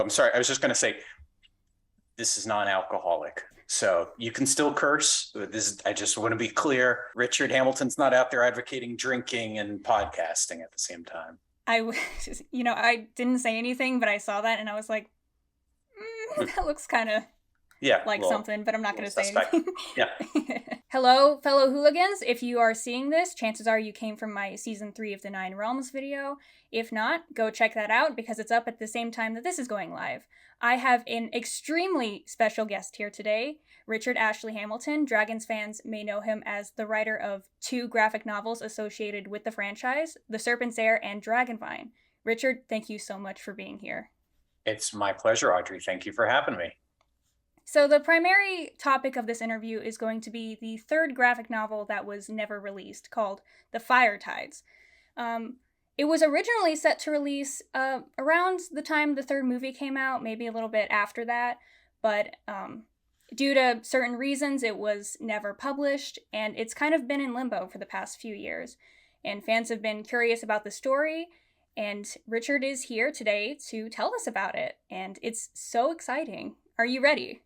I'm sorry. I was just going to say, this is non-alcoholic. So you can still curse. I just want to be clear. Richard Hamilton's not out there advocating drinking and podcasting at the same time. I didn't say anything, but I saw that and I was like, that looks kind of like something, but I'm not going to say anything. Yeah. Hello, fellow hooligans. If you are seeing this, chances are you came from my season 3 of the 9 Realms video. If not, go check that out because it's up at the same time that this is going live. I have an extremely special guest here today, Richard Ashley Hamilton. Dragons fans may know him as the writer of 2 graphic novels associated with the franchise, The Serpent's Heir and Dragonvine. Richard, thank you so much for being here. It's my pleasure, Audrey. Thank you for having me. So the primary topic of this interview is going to be the 3rd graphic novel that was never released, called The TIDES. It was originally set to release around the time the 3rd movie came out, maybe a little bit after that, but due to certain reasons, it was never published, and it's kind of been in limbo for the past few years. And fans have been curious about the story, and Richard is here today to tell us about it, and it's so exciting. Are you ready?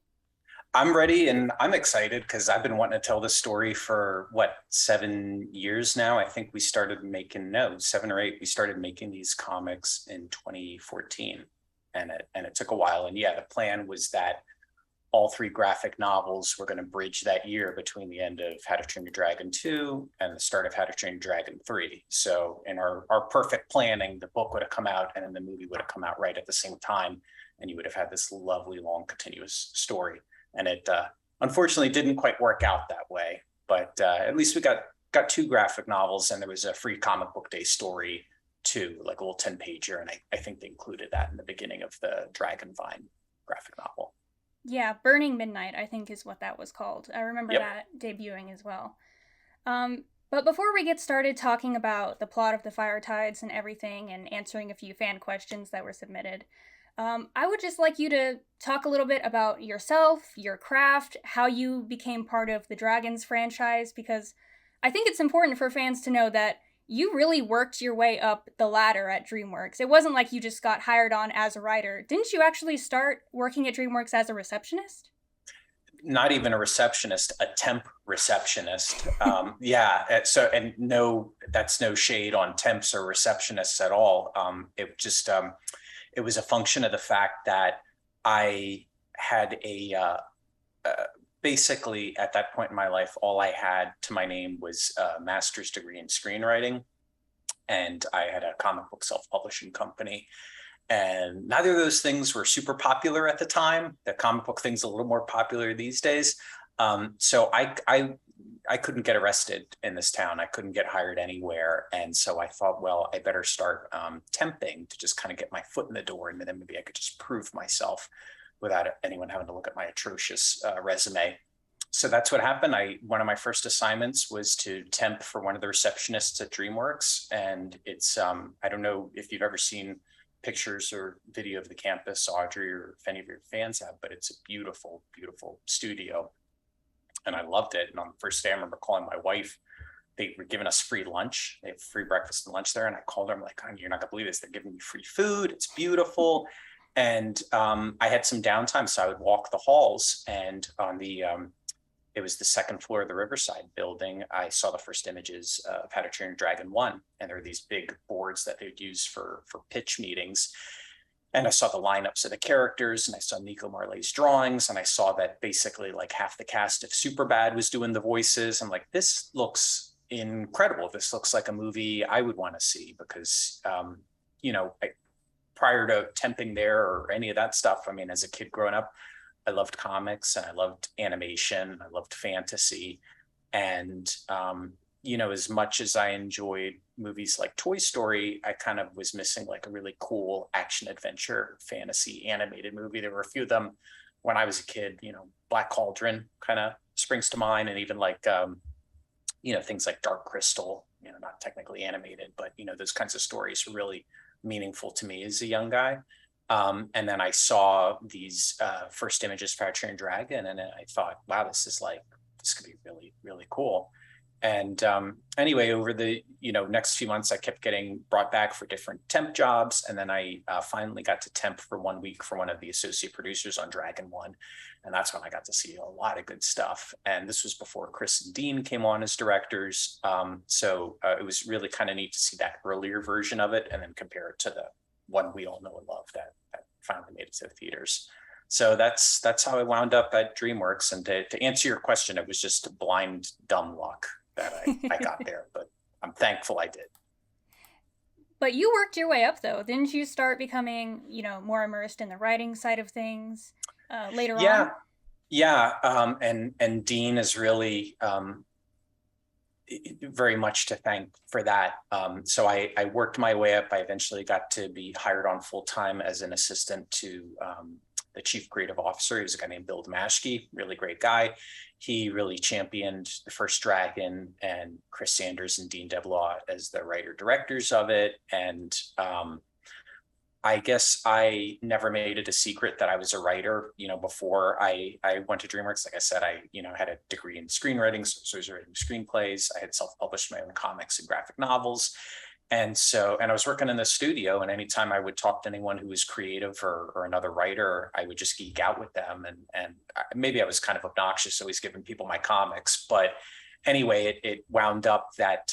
I'm ready and I'm excited because I've been wanting to tell this story for 7 years now. I think we started making 7 or 8. We started making these comics in 2014, and it took a while. And yeah, the plan was that all 3 graphic novels were going to bridge that year between the end of How to Train Your Dragon 2 and the start of How to Train Your Dragon 3. So in our perfect planning, the book would have come out and then the movie would have come out right at the same time, and you would have had this lovely long continuous story. And it unfortunately didn't quite work out that way, but at least we got 2 graphic novels, and there was a free comic book day story too, like a little 10-pager, and I think they included that in the beginning of the Dragonvine graphic novel. Yeah, Burning Midnight, I think is what that was called. I remember that debuting as well. But before we get started talking about the plot of the TIDES and everything and answering a few fan questions that were submitted, I would just like you to talk a little bit about yourself, your craft, how you became part of the Dragons franchise, because I think it's important for fans to know that you really worked your way up the ladder at DreamWorks. It wasn't like you just got hired on as a writer. Didn't you actually start working at DreamWorks as a receptionist? Not even a receptionist, a temp receptionist. Yeah. So, and no, that's no shade on temps or receptionists at all. It just, it was a function of the fact that I had basically at that point in my life, all I had to my name was a master's degree in screenwriting. And I had a comic book self-publishing company. And neither of those things were super popular at the time. The comic book thing's a little more popular these days. So I couldn't get arrested in this town. I couldn't get hired anywhere. And so I thought, well, I better start temping to just kind of get my foot in the door. And then maybe I could just prove myself without anyone having to look at my atrocious resume. So that's what happened. One of my first assignments was to temp for one of the receptionists at DreamWorks. And it's, I don't know if you've ever seen pictures or video of the campus, Audrey, or if any of your fans have, but it's a beautiful, beautiful studio. And I loved it. And on the first day, I remember calling my wife. They were giving us free lunch. They have free breakfast and lunch there. And I called her. I'm like, you're not going to believe this. They're giving me free food. It's beautiful. And I had some downtime. So I would walk the halls. And on it was the 2nd floor of the Riverside building, I saw the first images of How to Train Your Dragon 1. And there were these big boards that they would use for pitch meetings. And I saw the lineups of the characters, and I saw Nico Marley's drawings, and I saw that basically like half the cast of Superbad was doing the voices. I'm like, this looks incredible. This looks like a movie I would want to see because, prior to temping there or any of that stuff, I mean, as a kid growing up, I loved comics and I loved animation. I loved fantasy. And, as much as I enjoyed movies like Toy Story, I kind of was missing like a really cool action adventure fantasy animated movie. There were a few of them when I was a kid. Black Cauldron kind of springs to mind, and even like things like Dark Crystal, not technically animated, but those kinds of stories were really meaningful to me as a young guy. And then I saw these first images for How to Train Your Dragon, and I thought, wow, this could be really, really cool. And anyway, over the next few months, I kept getting brought back for different temp jobs, and then I finally got to temp for 1 week for one of the associate producers on Dragon One, and that's when I got to see a lot of good stuff. And this was before Chris and Dean came on as directors, so it was really kind of neat to see that earlier version of it, and then compare it to the one we all know and love that finally made it to the theaters. So that's how I wound up at DreamWorks. And to answer your question, it was just blind dumb luck that I got there, but I'm thankful I did. But you worked your way up, though. Didn't you start becoming, more immersed in the writing side of things later on? Yeah. And Dean is really very much to thank for that. So I worked my way up. I eventually got to be hired on full time as an assistant to the chief creative officer. He was a guy named Bill Damashki, really great guy. He really championed the first Dragon, and Chris Sanders and Dean DeBlois as the writer directors of it. And I guess I never made it a secret that I was a writer, before I went to DreamWorks. Like I said, I had a degree in screenwriting, so I was writing screenplays. I had self-published my own comics and graphic novels. And I was working in the studio, and anytime I would talk to anyone who was creative or another writer, I would just geek out with them. And maybe I was kind of obnoxious, always giving people my comics. But anyway, it wound up that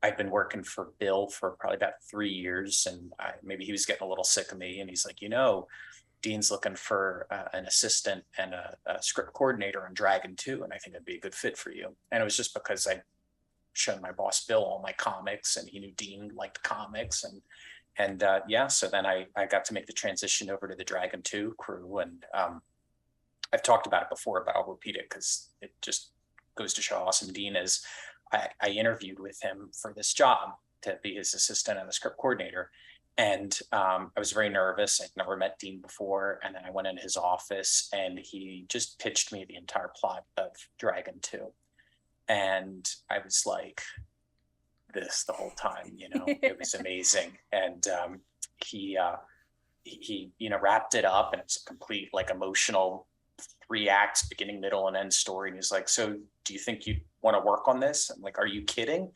I'd been working for Bill for probably about 3 years, and maybe he was getting a little sick of me. And he's like, Dean's looking for an assistant and a script coordinator on Dragon 2, and I think it'd be a good fit for you. And it was just because I shown my boss Bill all my comics, and he knew Dean liked comics, and so then I got to make the transition over to the Dragon 2 crew. And I've talked about it before, but I'll repeat it because it just goes to show how awesome Dean is. I interviewed with him for this job to be his assistant and the script coordinator, and I was very nervous. I'd never met Dean before, and then I went in his office, and he just pitched me the entire plot of Dragon 2. And I was like, this the whole time, it was amazing. And he wrapped it up, and it's a complete emotional 3 acts, beginning, middle, and end story. And he's like, so do you think you want to work on this? I'm like, are you kidding?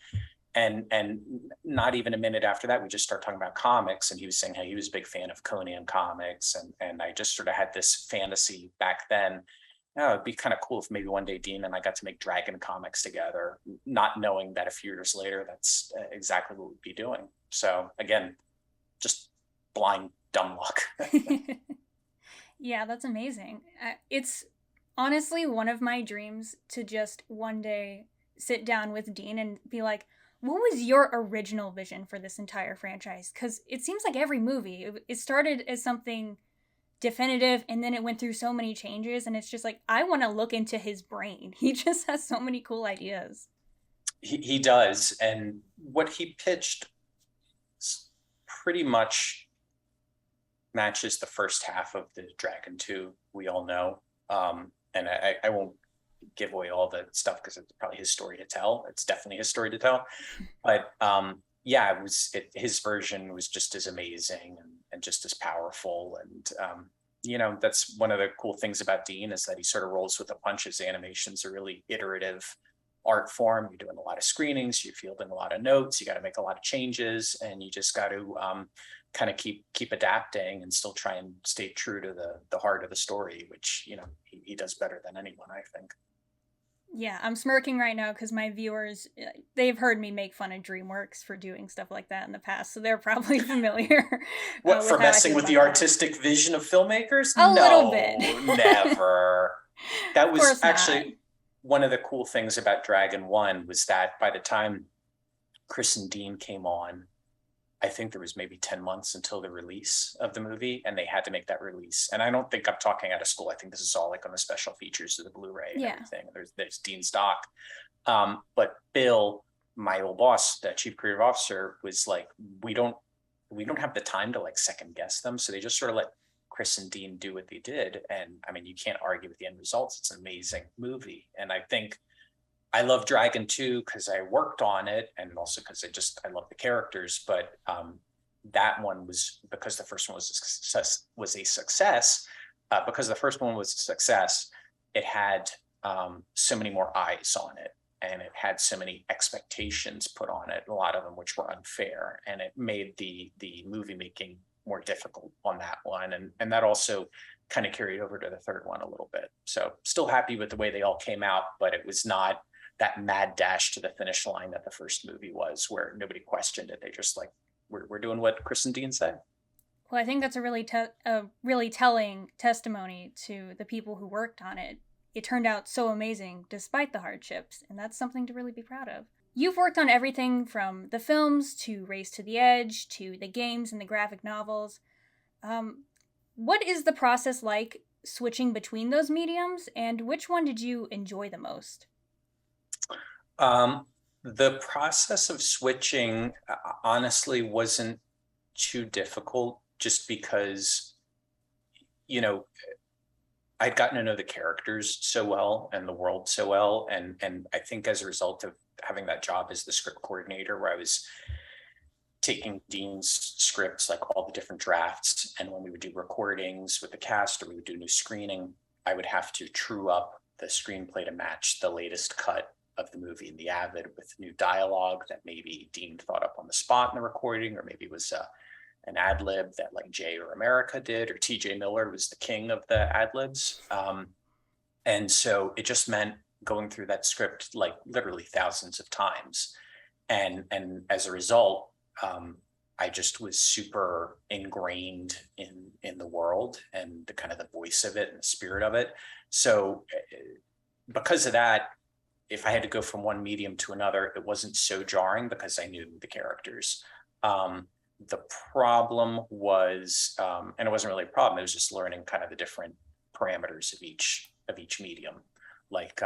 And not even a minute after that, we just started talking about comics. And he was saying how he was a big fan of Conan comics. And I just sort of had this fantasy back then. It'd be kind of cool if maybe one day Dean and I got to make Dragon comics together, not knowing that a few years later, that's exactly what we'd be doing. So again, just blind dumb luck. Yeah, that's amazing. It's honestly one of my dreams to just one day sit down with Dean and be like, what was your original vision for this entire franchise? Because it seems like every movie, it started as something definitive, and then it went through so many changes, and it's just like, I want to look into his brain. He just has so many cool ideas. He does. And what he pitched pretty much matches the first half of the Dragon 2 we all know. And I won't give away all the stuff because it's probably his story to tell. It's definitely his story to tell. But his version was just as amazing and just as powerful. And that's one of the cool things about Dean, is that he sort of rolls with the punches. Animation's a really iterative art form. You're doing a lot of screenings, you're fielding a lot of notes, you got to make a lot of changes, and you just got to kind of keep adapting and still try and stay true to the heart of the story, which he does better than anyone, I think. Yeah, I'm smirking right now because my viewers, they've heard me make fun of DreamWorks for doing stuff like that in the past, so they're probably familiar. What, for messing with the artistic vision of filmmakers? A little bit. Never. That was actually one of the cool things about Dragon 1, was that by the time Chris and Dean came on, I think there was maybe 10 months until the release of the movie, and they had to make that release. And I don't think I'm talking out of school. I think this is all on the special features of the Blu-ray and everything. There's Dean's doc. But Bill, my old boss, the chief creative officer, was like, we don't have the time to second guess them. So they just sort of let Chris and Dean do what they did. And I mean, you can't argue with the end results. It's an amazing movie. And I think I love Dragon 2 because I worked on it, and also because I love the characters. But that one was because the first one was a success. Because the first one was a success, it had so many more eyes on it. and it had so many expectations put on it, a lot of them which were unfair, and it made the movie making more difficult on that one. And that also kind of carried over to the third one a little bit. So still happy with the way they all came out, but it was not that mad dash to the finish line that the first movie was, where nobody questioned it. They just like, we're doing what Chris and Dean said. Well, I think that's a really telling testimony to the people who worked on it. It turned out so amazing despite the hardships, and that's something to really be proud of. You've worked on everything from the films to Race to the Edge to the games and the graphic novels. What is the process like switching between those mediums, and which one did you enjoy the most? The process of switching honestly wasn't too difficult, just because, you know, I'd gotten to know the characters so well and the world so well. And I think as a result of having that job as the script coordinator, where I was taking Dean's scripts, like all the different drafts, and when we would do recordings with the cast or we would do new screening, I would have to true up the screenplay to match the latest cut of the movie in the Avid with new dialogue that maybe Dean thought up on the spot in the recording, or maybe it was an ad lib that like Jay or America did, or TJ Miller was the king of the ad libs. And so it just meant going through that script like literally thousands of times. And as a result, I just was super ingrained in the world and the kind of the voice of it and the spirit of it. So because of that, if I had to go from one medium to another, it wasn't so jarring because I knew the characters. The problem was, and it wasn't really a problem, it was just learning kind of the different parameters of each medium. Like,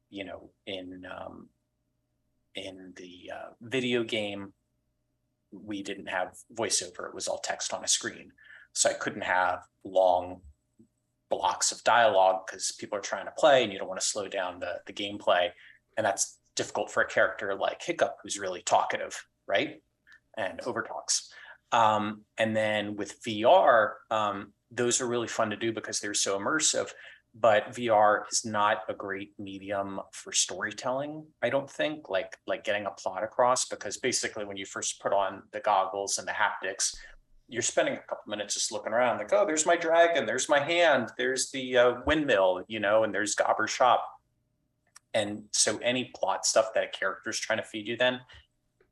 you know, in the video game, we didn't have voiceover, it was all text on a screen. So I couldn't have long blocks of dialogue because people are trying to play and you don't want to slow down the gameplay. And that's difficult for a character like Hiccup, who's really talkative, right? And overtalks. And then with VR, those are really fun to do because they're so immersive, but VR is not a great medium for storytelling, I don't think, like getting a plot across, because basically when you first put on the goggles and the haptics, you're spending a couple minutes just looking around like, oh, there's my dragon, there's my hand, there's the windmill, you know, and there's Gobber's shop. And so any plot stuff that a character is trying to feed you, then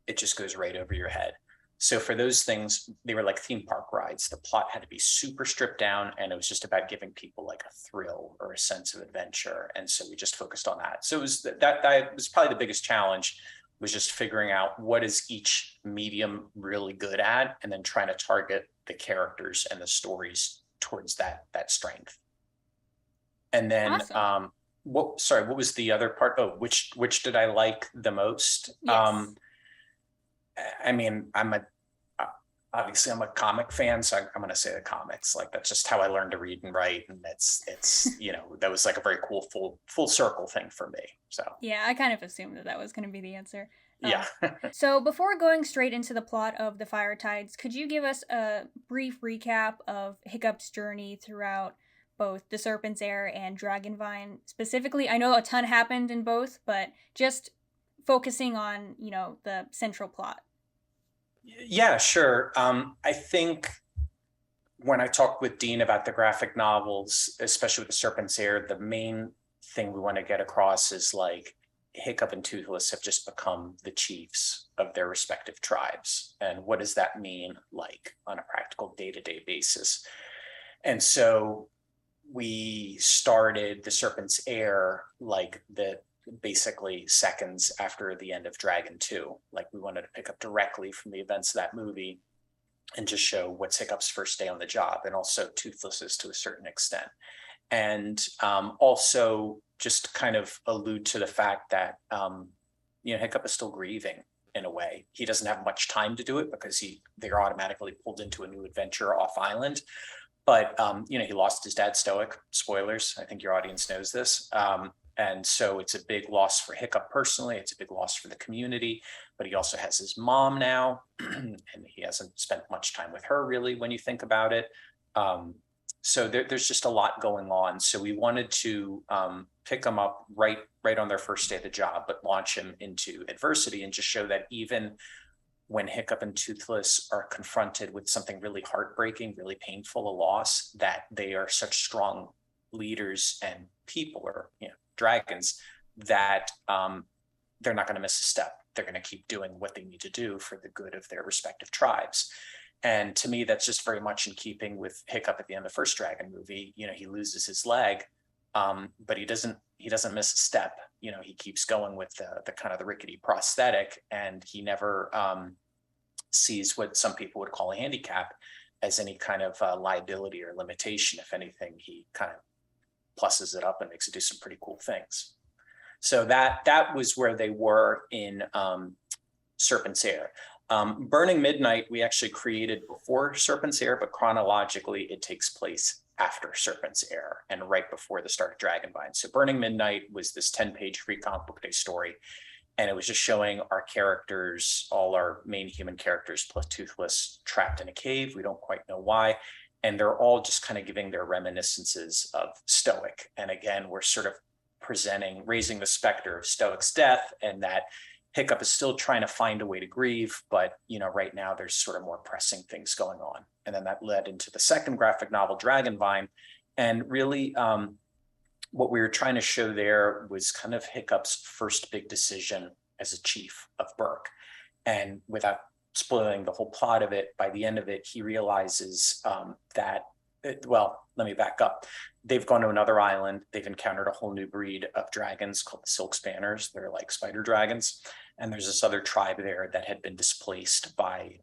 it just goes right over your head. So for those things, they were like theme park rides. The plot had to be super stripped down, and it was just about giving people like a thrill or a sense of adventure. And so we just focused on that. So it was that was probably the biggest challenge, was just figuring out what is each medium really good at, and then trying to target the characters and the stories towards that strength. And then Awesome. what was the other part? Oh, which did I like the most? Yes. I mean, obviously I'm a comic fan, so I'm going to say the comics. Like that's just how I learned to read and write, and it's you know, that was like a very cool full circle thing for me. So Yeah, I kind of assumed that was going to be the answer. Yeah. So before going straight into the plot of the Fire Tides, could you give us a brief recap of Hiccup's journey throughout both The Serpent's Heir and Dragonvine specifically? I know a ton happened in both, but just focusing on, you know, the central plot. Yeah, sure. I think when I talked with Dean about the graphic novels, especially with The Serpent's Heir, the main thing we want to get across is like Hiccup and Toothless have just become the chiefs of their respective tribes. And what does that mean, like on a practical day-to-day basis? And so we started The Serpent's Heir like the basically seconds after the end of Dragon 2. Like we wanted to pick up directly from the events of that movie and just show what's Hiccup's first day on the job, and also Toothless's to a certain extent. And also just kind of allude to the fact that, you know, Hiccup is still grieving in a way. He doesn't have much time to do it because they're automatically pulled into a new adventure off island. But, you know, he lost his dad, Stoic. Spoilers. I think your audience knows this. And so it's a big loss for Hiccup personally. It's a big loss for the community, but he also has his mom now, and he hasn't spent much time with her really when you think about it. So there's just a lot going on. So we wanted to pick him up right right on their first day of the job, but launch him into adversity and just show that even when Hiccup and Toothless are confronted with something really heartbreaking, really painful, a loss, that they are such strong leaders and people, or dragons, that they're not going to miss a step. They're going to keep doing what they need to do for the good of their respective tribes. And to me, that's just very much in keeping with Hiccup at the end of the first Dragon movie. He loses his leg, but he doesn't miss a step. He keeps going with the kind of the rickety prosthetic, and he never sees what some people would call a handicap as any kind of liability or limitation. If anything, he kind of pluses it up and makes it do some pretty cool things. So that was where they were in Serpent's Heir. Burning Midnight, we actually created before Serpent's Heir, but chronologically it takes place after Serpent's Heir and right before the start of Dragonvine. So Burning Midnight was this 10-page free comic book day story, and it was just showing our characters, all our main human characters plus Toothless, trapped in a cave. We don't quite know why. And they're all just kind of giving their reminiscences of Stoic. And again, we're sort of raising the specter of Stoic's death, and that Hiccup is still trying to find a way to grieve, but right now there's sort of more pressing things going on. And then that led into the second graphic novel, Dragonvine. And really what we were trying to show there was kind of Hiccup's first big decision as a Chief of Berk. And without spoiling the whole plot of it, by the end of it, he realizes let me back up. They've gone to another island. They've encountered a whole new breed of dragons called the Silk Spanners. They're like spider dragons. And there's this other tribe there that had been displaced by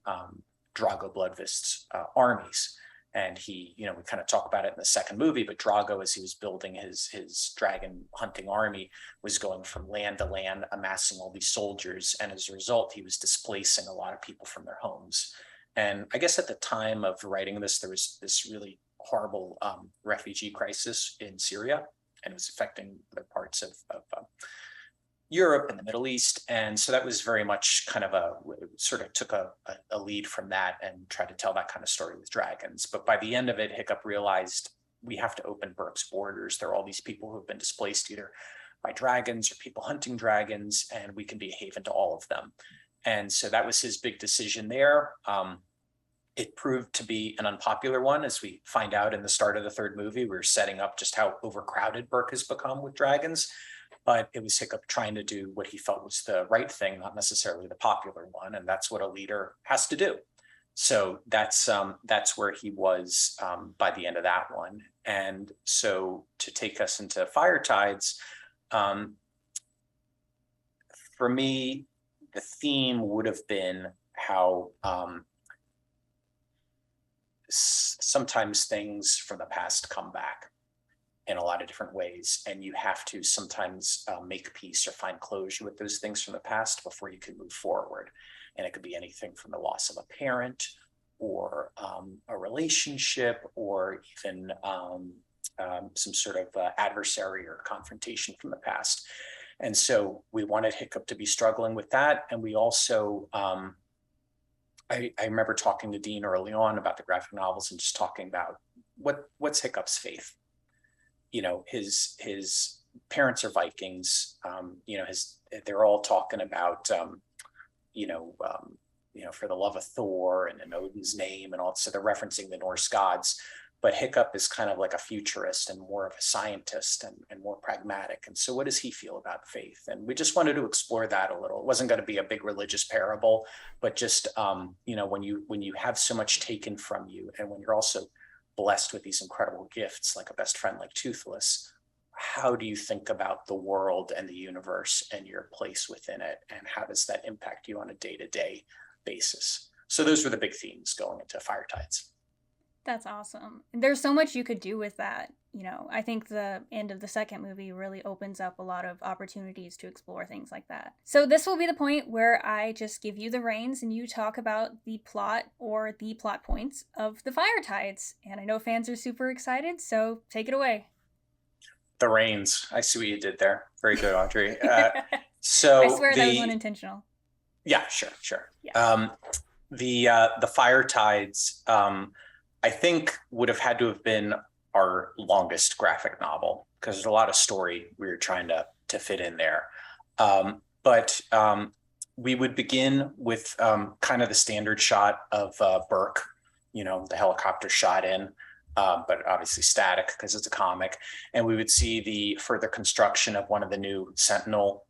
Drago Bloodfist's armies. And we kind of talk about it in the second movie, but Drago, as he was building his dragon hunting army, was going from land to land, amassing all these soldiers. And as a result, he was displacing a lot of people from their homes. And I guess at the time of writing this, there was this really horrible refugee crisis in Syria, and it was affecting other parts of Europe and the Middle East. And so that was very much kind of took a lead from that and tried to tell that kind of story with dragons. But by the end of it, Hiccup realized we have to open Berk's borders. There are all these people who have been displaced either by dragons or people hunting dragons, and we can be a haven to all of them. And so that was his big decision there. It proved to be an unpopular one, as we find out in the start of the third movie. We're setting up just how overcrowded Berk has become with dragons. But it was Hiccup trying to do what he felt was the right thing, not necessarily the popular one. And that's what a leader has to do. So that's where he was by the end of that one. And so to take us into Fire Tides, for me, the theme would have been how sometimes things from the past come back in a lot of different ways, and you have to sometimes make peace or find closure with those things from the past before you can move forward. And it could be anything from the loss of a parent, or a relationship, or even some sort of adversary or confrontation from the past. And so we wanted Hiccup to be struggling with that. And we also, I remember talking to Dean early on about the graphic novels and just talking about what's Hiccup's faith. His parents are Vikings. They're all talking about, for the love of Thor and in Odin's name and all. So they're referencing the Norse gods. But Hiccup is kind of like a futurist and more of a scientist and more pragmatic. And so what does he feel about faith? And we just wanted to explore that a little. It wasn't going to be a big religious parable, but just, when you have so much taken from you, and when you're also blessed with these incredible gifts, like a best friend like Toothless, how do you think about the world and the universe and your place within it? And how does that impact you on a day-to-day basis? So those were the big themes going into Fire Tides. That's awesome. There's so much you could do with that. I think the end of the second movie really opens up a lot of opportunities to explore things like that. So this will be the point where I just give you the reins and you talk about the plot or the plot points of the Fire Tides. And I know fans are super excited, so take it away. The reins. I see what you did there. Very good, Audrey. So I swear that was unintentional. Yeah, sure. Yeah. The Fire Tides, I think would have had to have been our longest graphic novel, because there's a lot of story we were trying to to fit in there. But we would begin with kind of the standard shot of Berk, the helicopter shot in, but obviously static because it's a comic. And we would see the further construction of one of the new Sentinel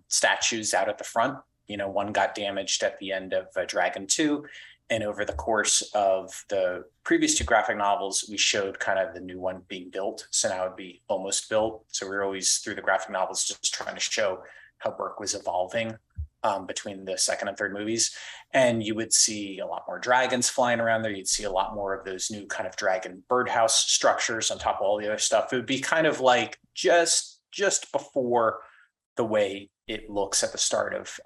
statues out at the front. One got damaged at the end of Dragon 2. And over the course of the previous 2 graphic novels, we showed kind of the new one being built. So now it'd be almost built. So we were always, through the graphic novels, just trying to show how Berk was evolving between the second and third movies. And you would see a lot more dragons flying around there. You'd see a lot more of those new kind of dragon birdhouse structures on top of all the other stuff. It would be kind of like just before the way it looks at the start of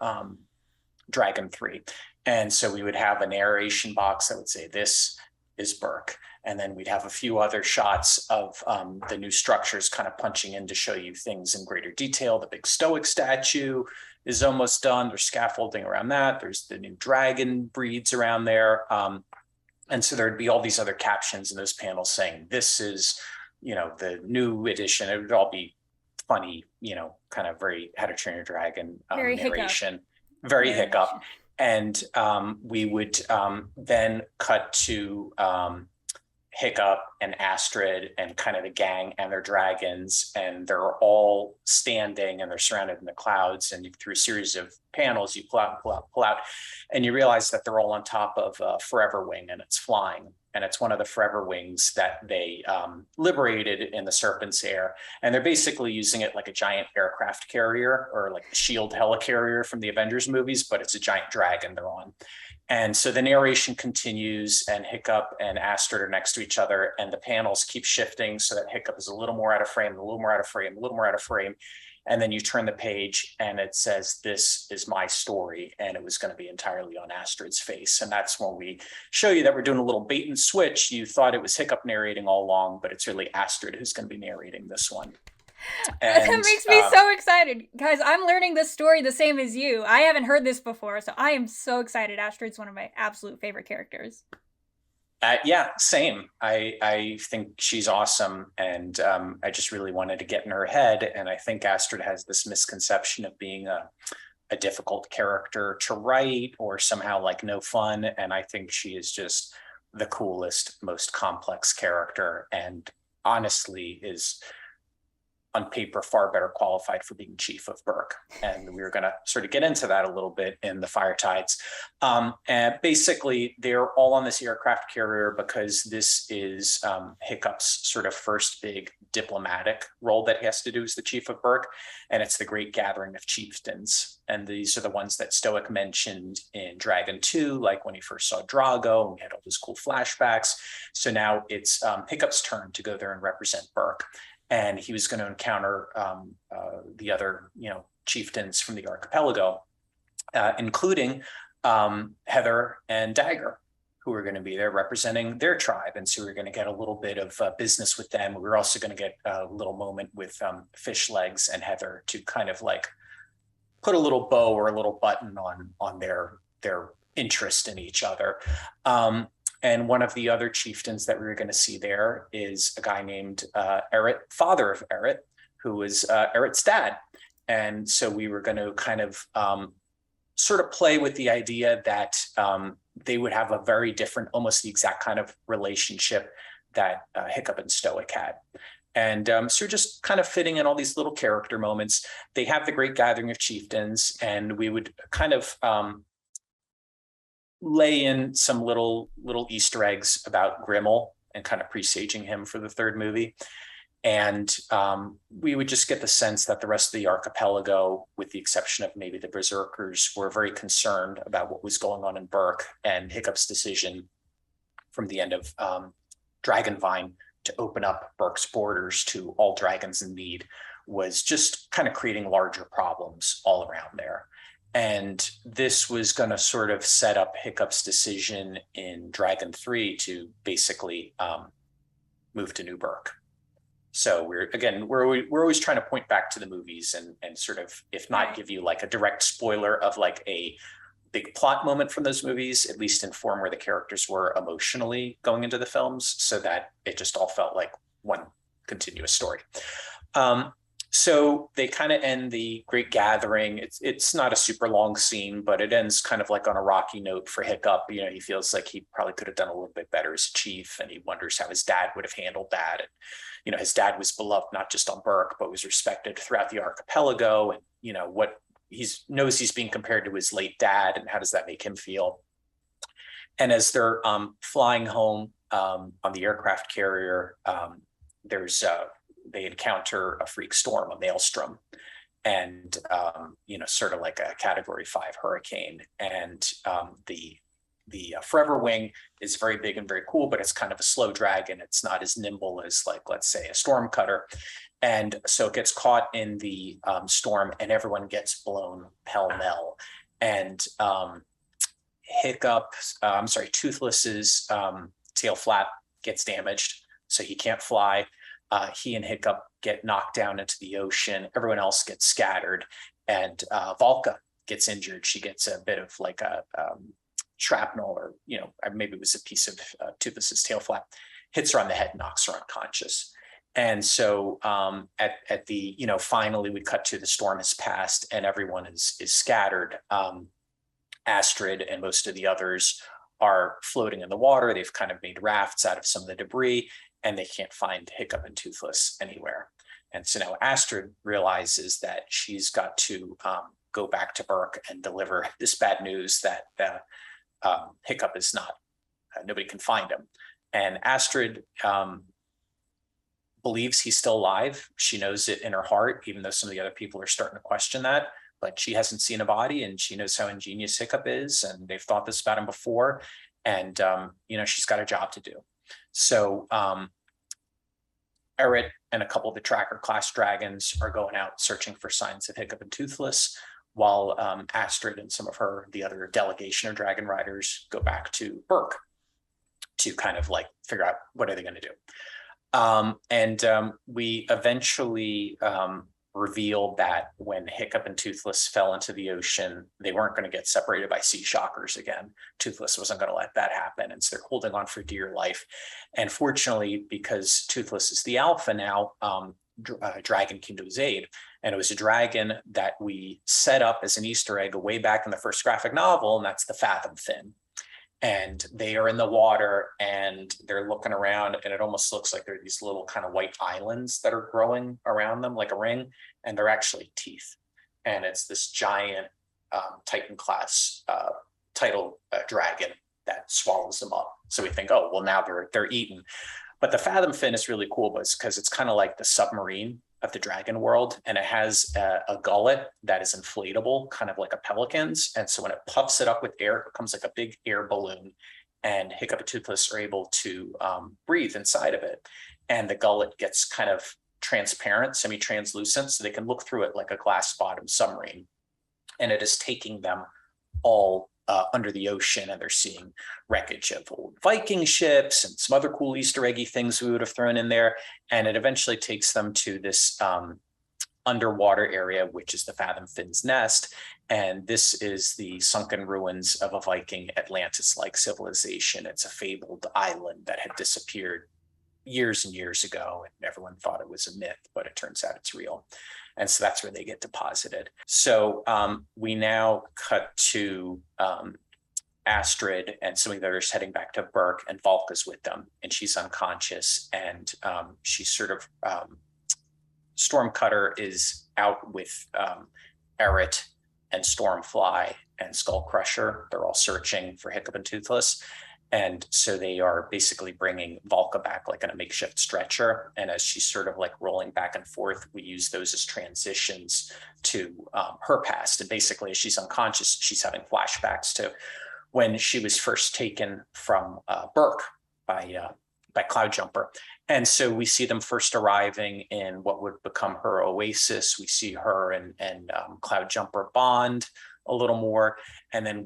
Dragon 3. And so we would have a narration box that would say, this is Berk. And then we'd have a few other shots of the new structures kind of punching in to show you things in greater detail. The big Stoic statue is almost done. There's scaffolding around that. There's the new dragon breeds around there. And so there'd be all these other captions in those panels saying, this is, the new edition. It would all be funny, kind of very How to Train Your Dragon narration. Hiccup. Very Hiccup. And we would then cut to Hiccup and Hiccstrid and kind of the gang and their dragons, and they're all standing and they're surrounded in the clouds. And through a series of panels, you pull out and pull out, pull out, and you realize that they're all on top of a Forever Wing, and it's flying. And it's one of the Forever Wings that they liberated in the Serpent's Air. And they're basically using it like a giant aircraft carrier, or like a shield helicarrier from the Avengers movies, but it's a giant dragon they're on. And so the narration continues, and Hiccup and Hiccstrid are next to each other, and the panels keep shifting so that Hiccup is a little more out of frame, a little more out of frame, a little more out of frame. And then you turn the page and it says, this is my story. And it was going to be entirely on Hiccstrid's face. And that's when we show you that we're doing a little bait and switch. You thought it was Hiccup narrating all along, but it's really Hiccstrid who's going to be narrating this one. And, that makes me so excited. Guys, I'm learning this story the same as you. I haven't heard this before, so I am so excited. Hiccstrid's one of my absolute favorite characters. Yeah, same. I think she's awesome, and I just really wanted to get in her head. And I think Hiccstrid has this misconception of being a difficult character to write, or somehow like no fun. And I think she is just the coolest, most complex character, and honestly is on paper far better qualified for being Chief of Berk. And we were going to sort of get into that a little bit in the Fire Tides. And basically, they're all on this aircraft carrier because this is Hiccup's sort of first big diplomatic role that he has to do as the Chief of Berk. And it's the Great Gathering of Chieftains. And these are the ones that Stoic mentioned in Dragon 2, like when he first saw Drago, and we had all those cool flashbacks. So now it's Hiccup's turn to go there and represent Berk. And he was going to encounter the other, chieftains from the archipelago, including Heather and Dagger, who were going to be there representing their tribe. And so we we're going to get a little bit of business with them. We were also going to get a little moment with Fish Legs and Heather to kind of like put a little bow or a little button on their interest in each other. And one of the other chieftains that we were going to see there is a guy named Eret, father of Eret, who was Eret's dad. And so we were going to kind of sort of play with the idea that they would have a very different, almost the exact kind of relationship that Hiccup and Stoic had. And so we're just kind of fitting in all these little character moments. They have the Great Gathering of Chieftains, and we would kind of lay in some little Easter eggs about Grimmel and kind of presaging him for the third movie. And we would just get the sense that the rest of the archipelago, with the exception of maybe the Berserkers, were very concerned about what was going on in Berk, and Hiccup's decision from the end of Dragonvine to open up Berk's borders to all dragons in need was just kind of creating larger problems all around there. And this was going to sort of set up Hiccup's decision in Dragon 3 to basically move to New Berk. So we're always trying to point back to the movies and sort of, if not give you like a direct spoiler of like a big plot moment from those movies, at least inform where the characters were emotionally going into the films, so that it just all felt like one continuous story. So they kind of end the Great Gathering. It's not a super long scene, but it ends kind of like on a rocky note for Hiccup. You know, he feels like he probably could have done a little bit better as chief, and he wonders how his dad would have handled that. And you know, his dad was beloved not just on Berk, but was respected throughout the archipelago. And you know what knows he's being compared to his late dad, and how does that make him feel? And as they're flying home on the aircraft carrier, they encounter a freak storm, a maelstrom, and you know, sort of like a Category 5 hurricane. And the Forever Wing is very big and very cool, but it's kind of a slow dragon. It's not as nimble as, like, let's say, a storm cutter. And so it gets caught in the storm, and everyone gets blown pell-mell. And Toothless's tail flap gets damaged, so he can't fly. He and Hiccup get knocked down into the ocean. Everyone else gets scattered, and Volca gets injured. She gets a bit of like a shrapnel, or you know, maybe it was a piece of Toothless's tail flap, hits her on the head, knocks her unconscious. And so at the, you know, finally we cut to the storm has passed and everyone is scattered. Hiccstrid and most of the others are floating in the water. They've kind of made rafts out of some of the debris, and they can't find Hiccup and Toothless anywhere. And so now Hiccstrid realizes that she's got to go back to Berk and deliver this bad news that Hiccup is not, nobody can find him. And Hiccstrid believes he's still alive. She knows it in her heart, even though some of the other people are starting to question that. But she hasn't seen a body, and she knows how ingenious Hiccup is, and they've thought this about him before. And you know, she's got a job to do. So Eret and a couple of the tracker class dragons are going out searching for signs of Hiccup and Toothless, while Hiccstrid and some of the other delegation of dragon riders go back to Berk to kind of like figure out what are they going to do. We eventually revealed that when Hiccup and Toothless fell into the ocean, they weren't going to get separated by sea shockers again. Toothless wasn't going to let that happen, and so they're holding on for dear life. And fortunately, because Toothless is the alpha now, a dragon came to his aid, and it was a dragon that we set up as an Easter egg way back in the first graphic novel, and that's the Fathom Fin. And they are in the water and they're looking around, and it almost looks like there are these little kind of white islands that are growing around them like a ring, and they're actually teeth. And it's this giant Titan class tidal dragon that swallows them up. So we think, oh, well, now they're eaten. But the Fathom Fin is really cool because it's kind of like the submarine of the dragon world, and it has a gullet that is inflatable, kind of like a pelican's. And so when it puffs it up with air, it becomes like a big air balloon, and Hiccup and Toothless are able to breathe inside of it. And the gullet gets kind of transparent, semi-translucent, so they can look through it like a glass bottom submarine. And it is taking them all under the ocean, and they're seeing wreckage of old Viking ships and some other cool Easter eggy things we would have thrown in there. And it eventually takes them to this underwater area, which is the Fathom Fin's nest. And this is the sunken ruins of a Viking Atlantis-like civilization. It's a fabled island that had disappeared years and years ago, and everyone thought it was a myth, but it turns out it's real. And so that's where they get deposited. So we now cut to Hiccstrid and some of the others heading back to Berk, and Volca's with them, and she's unconscious. And she's sort of, Stormcutter is out with Eret and Stormfly and Skullcrusher. They're all searching for Hiccup and Toothless. And so they are basically bringing Volca back like in a makeshift stretcher. And as she's sort of like rolling back and forth, we use those as transitions to her past. And basically, as she's unconscious, she's having flashbacks to when she was first taken from Berk by Cloudjumper. And so we see them first arriving in what would become her oasis. We see her and Cloudjumper bond a little more. And then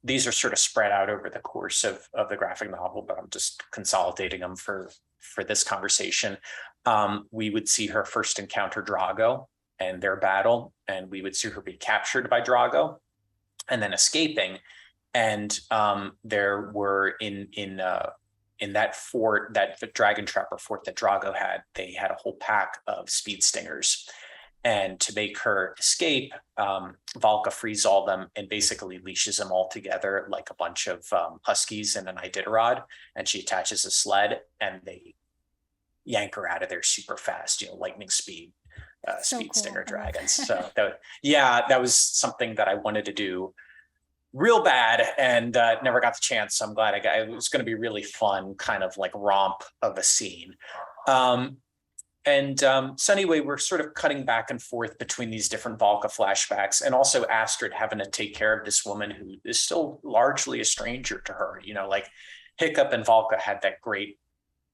these are sort of spread out over the course of the graphic novel, but I'm just consolidating them for this conversation. We would see her first encounter Drago and their battle, and we would see her be captured by Drago and then escaping. And there were in in that fort, that the dragon trapper fort that Drago had, they had a whole pack of speed stingers. And to make her escape, Valka frees all them and basically leashes them all together like a bunch of huskies in an Iditarod. And she attaches a sled and they yank her out of there super fast, lightning speed, speed cool. stinger dragons. So that was something that I wanted to do real bad and never got the chance. So I'm glad it was going to be really fun, kind of like romp of a scene. So anyway, we're sort of cutting back and forth between these different Valka flashbacks, and also Astrid having to take care of this woman who is still largely a stranger to her. Like Hiccup and Valka had that great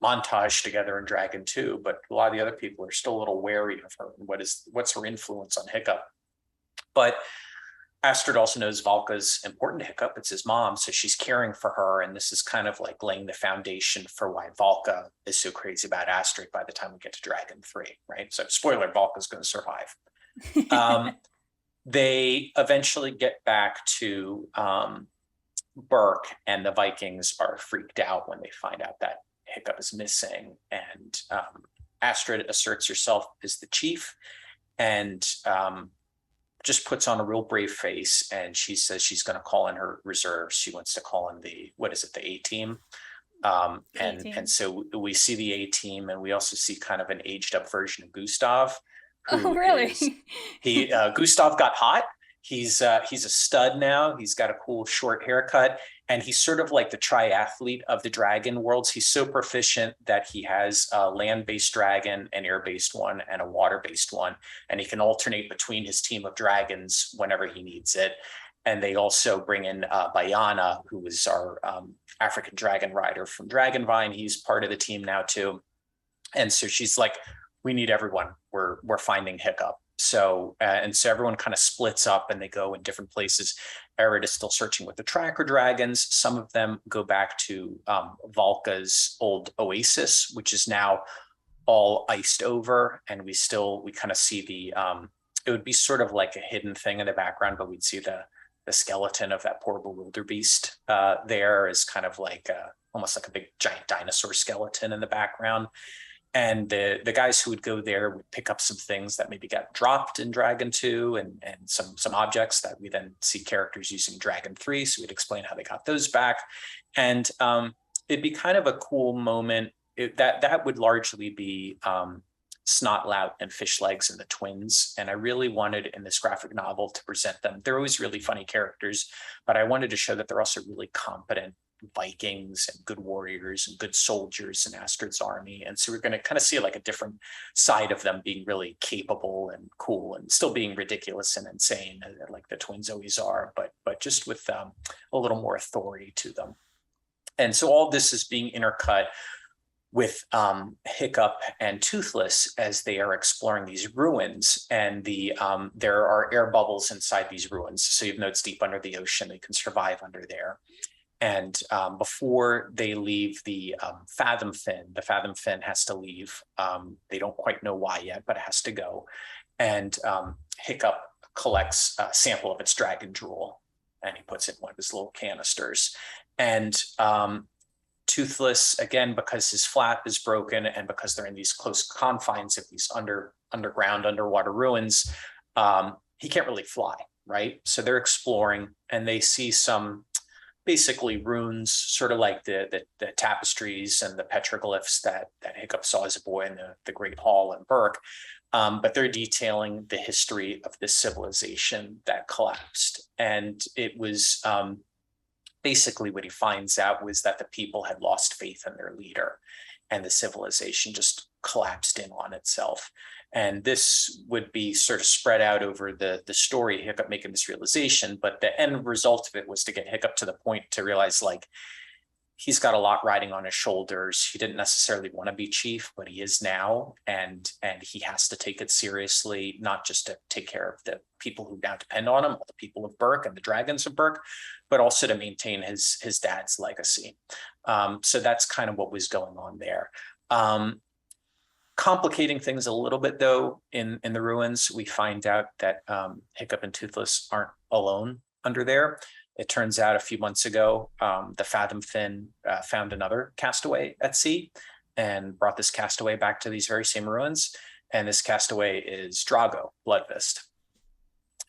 montage together in Dragon 2, but a lot of the other people are still a little wary of her and what's her influence on Hiccup. But Astrid also knows Valka's important to Hiccup. It's his mom, so she's caring for her, and this is kind of like laying the foundation for why Valka is so crazy about Astrid by the time we get to Dragon 3, right? So spoiler, Valka's going to survive. They eventually get back to Berk, and the Vikings are freaked out when they find out that Hiccup is missing, and Astrid asserts herself as the chief, and just puts on a real brave face, and she says she's going to call in her reserves. She wants to call in the A team. And so we see the A team, and we also see kind of an aged up version of Gustav. Oh, really? Gustav got hot. He's a stud now. He's got a cool short haircut, and he's sort of like the triathlete of the dragon worlds. He's so proficient that he has a land-based dragon, an air-based one, and a water-based one, and he can alternate between his team of dragons whenever he needs it. And they also bring in Bayana, who is our African dragon rider from Dragonvine. He's part of the team now too. And so she's like, we need everyone. We're finding Hiccup. So everyone kind of splits up and they go in different places. Erid is still searching with the tracker dragons. Some of them go back to Valka's old oasis, which is now all iced over. And we kind of see it would be sort of like a hidden thing in the background, but we'd see the skeleton of that poor bewilderbeast there is kind of like almost like a big giant dinosaur skeleton in the background. And the guys who would go there would pick up some things that maybe got dropped in Dragon 2 and some objects that we then see characters using in Dragon 3. So we'd explain how they got those back. And it'd be kind of a cool moment. That would largely be Snotlout and Fishlegs and the twins. And I really wanted in this graphic novel to present them. They're always really funny characters, but I wanted to show that they're also really competent Vikings and good warriors and good soldiers in Astrid's army. And so we're going to kind of see like a different side of them being really capable and cool and still being ridiculous and insane like the twins always are, but just with a little more authority to them. And so all this is being intercut with Hiccup and Toothless as they are exploring these ruins, and there are air bubbles inside these ruins. So even though it's deep under the ocean, they can survive under there. And before they leave the Fathom Fin has to leave. They don't quite know why yet, but it has to go. And Hiccup collects a sample of its dragon drool, and he puts it in one of his little canisters. And Toothless, again, because his flap is broken and because they're in these close confines of these underwater ruins, he can't really fly, right? So they're exploring, and they see some basically runes, sort of like the tapestries and the petroglyphs that Hiccup saw as a boy in the Great Hall in Berk. But they're detailing the history of this civilization that collapsed. And it was basically what he finds out was that the people had lost faith in their leader, and the civilization just collapsed in on itself. And this would be sort of spread out over the story, Hiccup making this realization, but the end result of it was to get Hiccup to the point to realize like he's got a lot riding on his shoulders. He didn't necessarily want to be chief, but he is now, and he has to take it seriously, not just to take care of the people who now depend on him, all the people of Berk and the dragons of Berk, but also to maintain his dad's legacy. So that's kind of what was going on there. Complicating things a little bit, though, in the ruins, we find out that Hiccup and Toothless aren't alone under there. It turns out a few months ago, the Fathom Fin found another castaway at sea and brought this castaway back to these very same ruins. And this castaway is Drago, Bloodfist.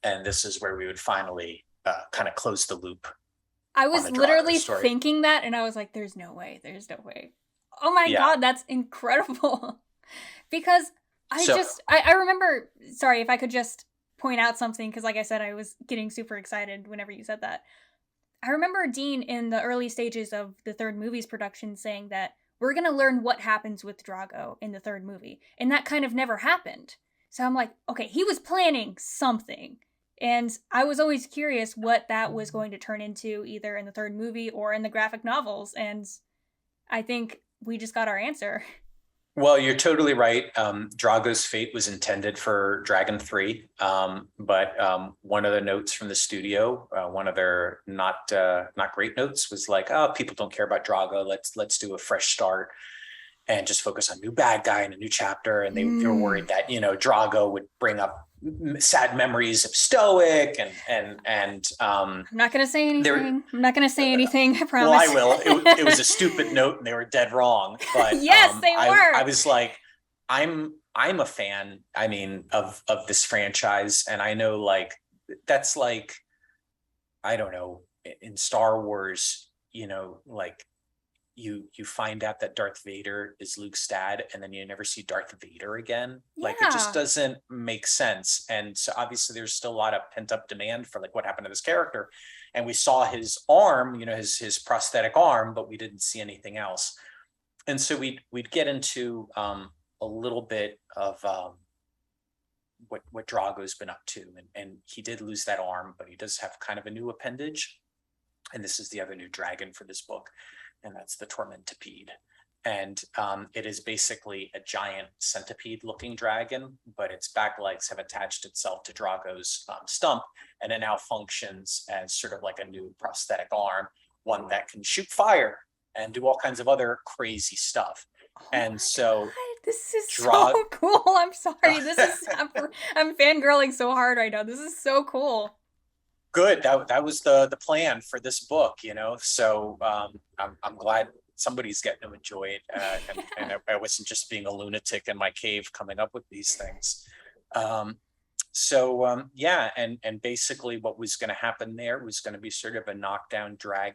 And this is where we would finally kind of close the loop. I was literally thinking that, and I was like, there's no way. Oh my God, that's incredible. Because I remember, sorry, if I could just point out something, because like I said, I was getting super excited whenever you said that. I remember Dean in the early stages of the third movie's production saying that we're going to learn what happens with Drago in the third movie. And that kind of never happened. So I'm like, okay, he was planning something. And I was always curious what that was going to turn into, either in the third movie or in the graphic novels. And I think we just got our answer. Well, you're totally right. Drago's fate was intended for Dragon 3, but one of the notes from the studio, one of their not great notes, was like, "Oh, people don't care about Drago. Let's do a fresh start and just focus on new bad guy and a new chapter." And they were worried that Drago would bring up sad memories of Stoic and I'm not going to say anything. I promise. Well, I will. It was a stupid note and they were dead wrong. But yes, they were. I was like, I'm a fan, I mean, of this franchise. And I know that's like, I don't know, in Star Wars, like you find out that Darth Vader is Luke's dad and then you never see Darth Vader again. Yeah. Like, it just doesn't make sense. And so obviously there's still a lot of pent up demand for like what happened to this character. And we saw his arm, his prosthetic arm, but we didn't see anything else. And so we'd get into a little bit of what Drago's been up to. And he did lose that arm, but he does have kind of a new appendage. And this is the other new dragon for this book. And that's the Tormentipede. And it is basically a giant centipede-looking dragon, but its back legs have attached itself to Drago's stump, and it now functions as sort of like a new prosthetic arm, one that can shoot fire and do all kinds of other crazy stuff. Oh, and so God, this is so cool. I'm sorry. I'm fangirling so hard right now. This is so cool. Good. That was the plan for this book, so I'm glad somebody's getting to enjoy it, and I wasn't just being a lunatic in my cave coming up with these things. And basically what was going to happen there was going to be sort of a knockdown drag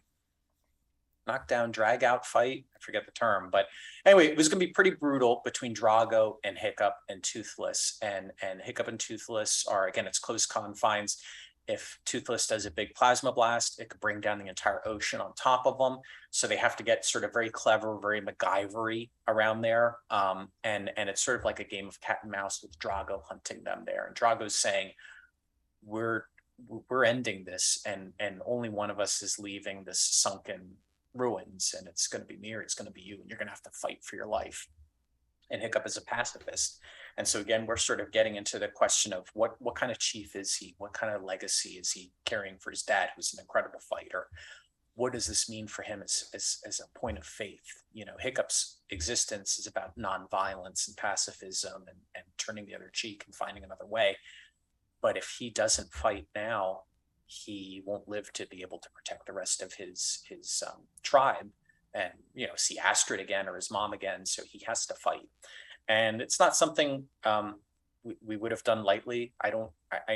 out fight. I forget the term, but anyway, it was going to be pretty brutal between Drago and Hiccup and Toothless, and Hiccup and Toothless are, again, it's close confines. If Toothless does a big plasma blast, it could bring down the entire ocean on top of them. So they have to get sort of very clever, very MacGyver-y around there. And it's sort of like a game of cat and mouse with Drago hunting them there. And Drago's saying, we're ending this, and only one of us is leaving this sunken ruins, and it's going to be me or it's going to be you, and you're going to have to fight for your life. And Hiccup is a pacifist. And so again, we're sort of getting into the question of what kind of chief is he? What kind of legacy is he carrying for his dad, who's an incredible fighter? What does this mean for him as a point of faith? Hiccup's existence is about nonviolence and pacifism and turning the other cheek and finding another way. But if he doesn't fight now, he won't live to be able to protect the rest of his tribe and see Hiccstrid again or his mom again. So he has to fight. And it's not something we would have done lightly. I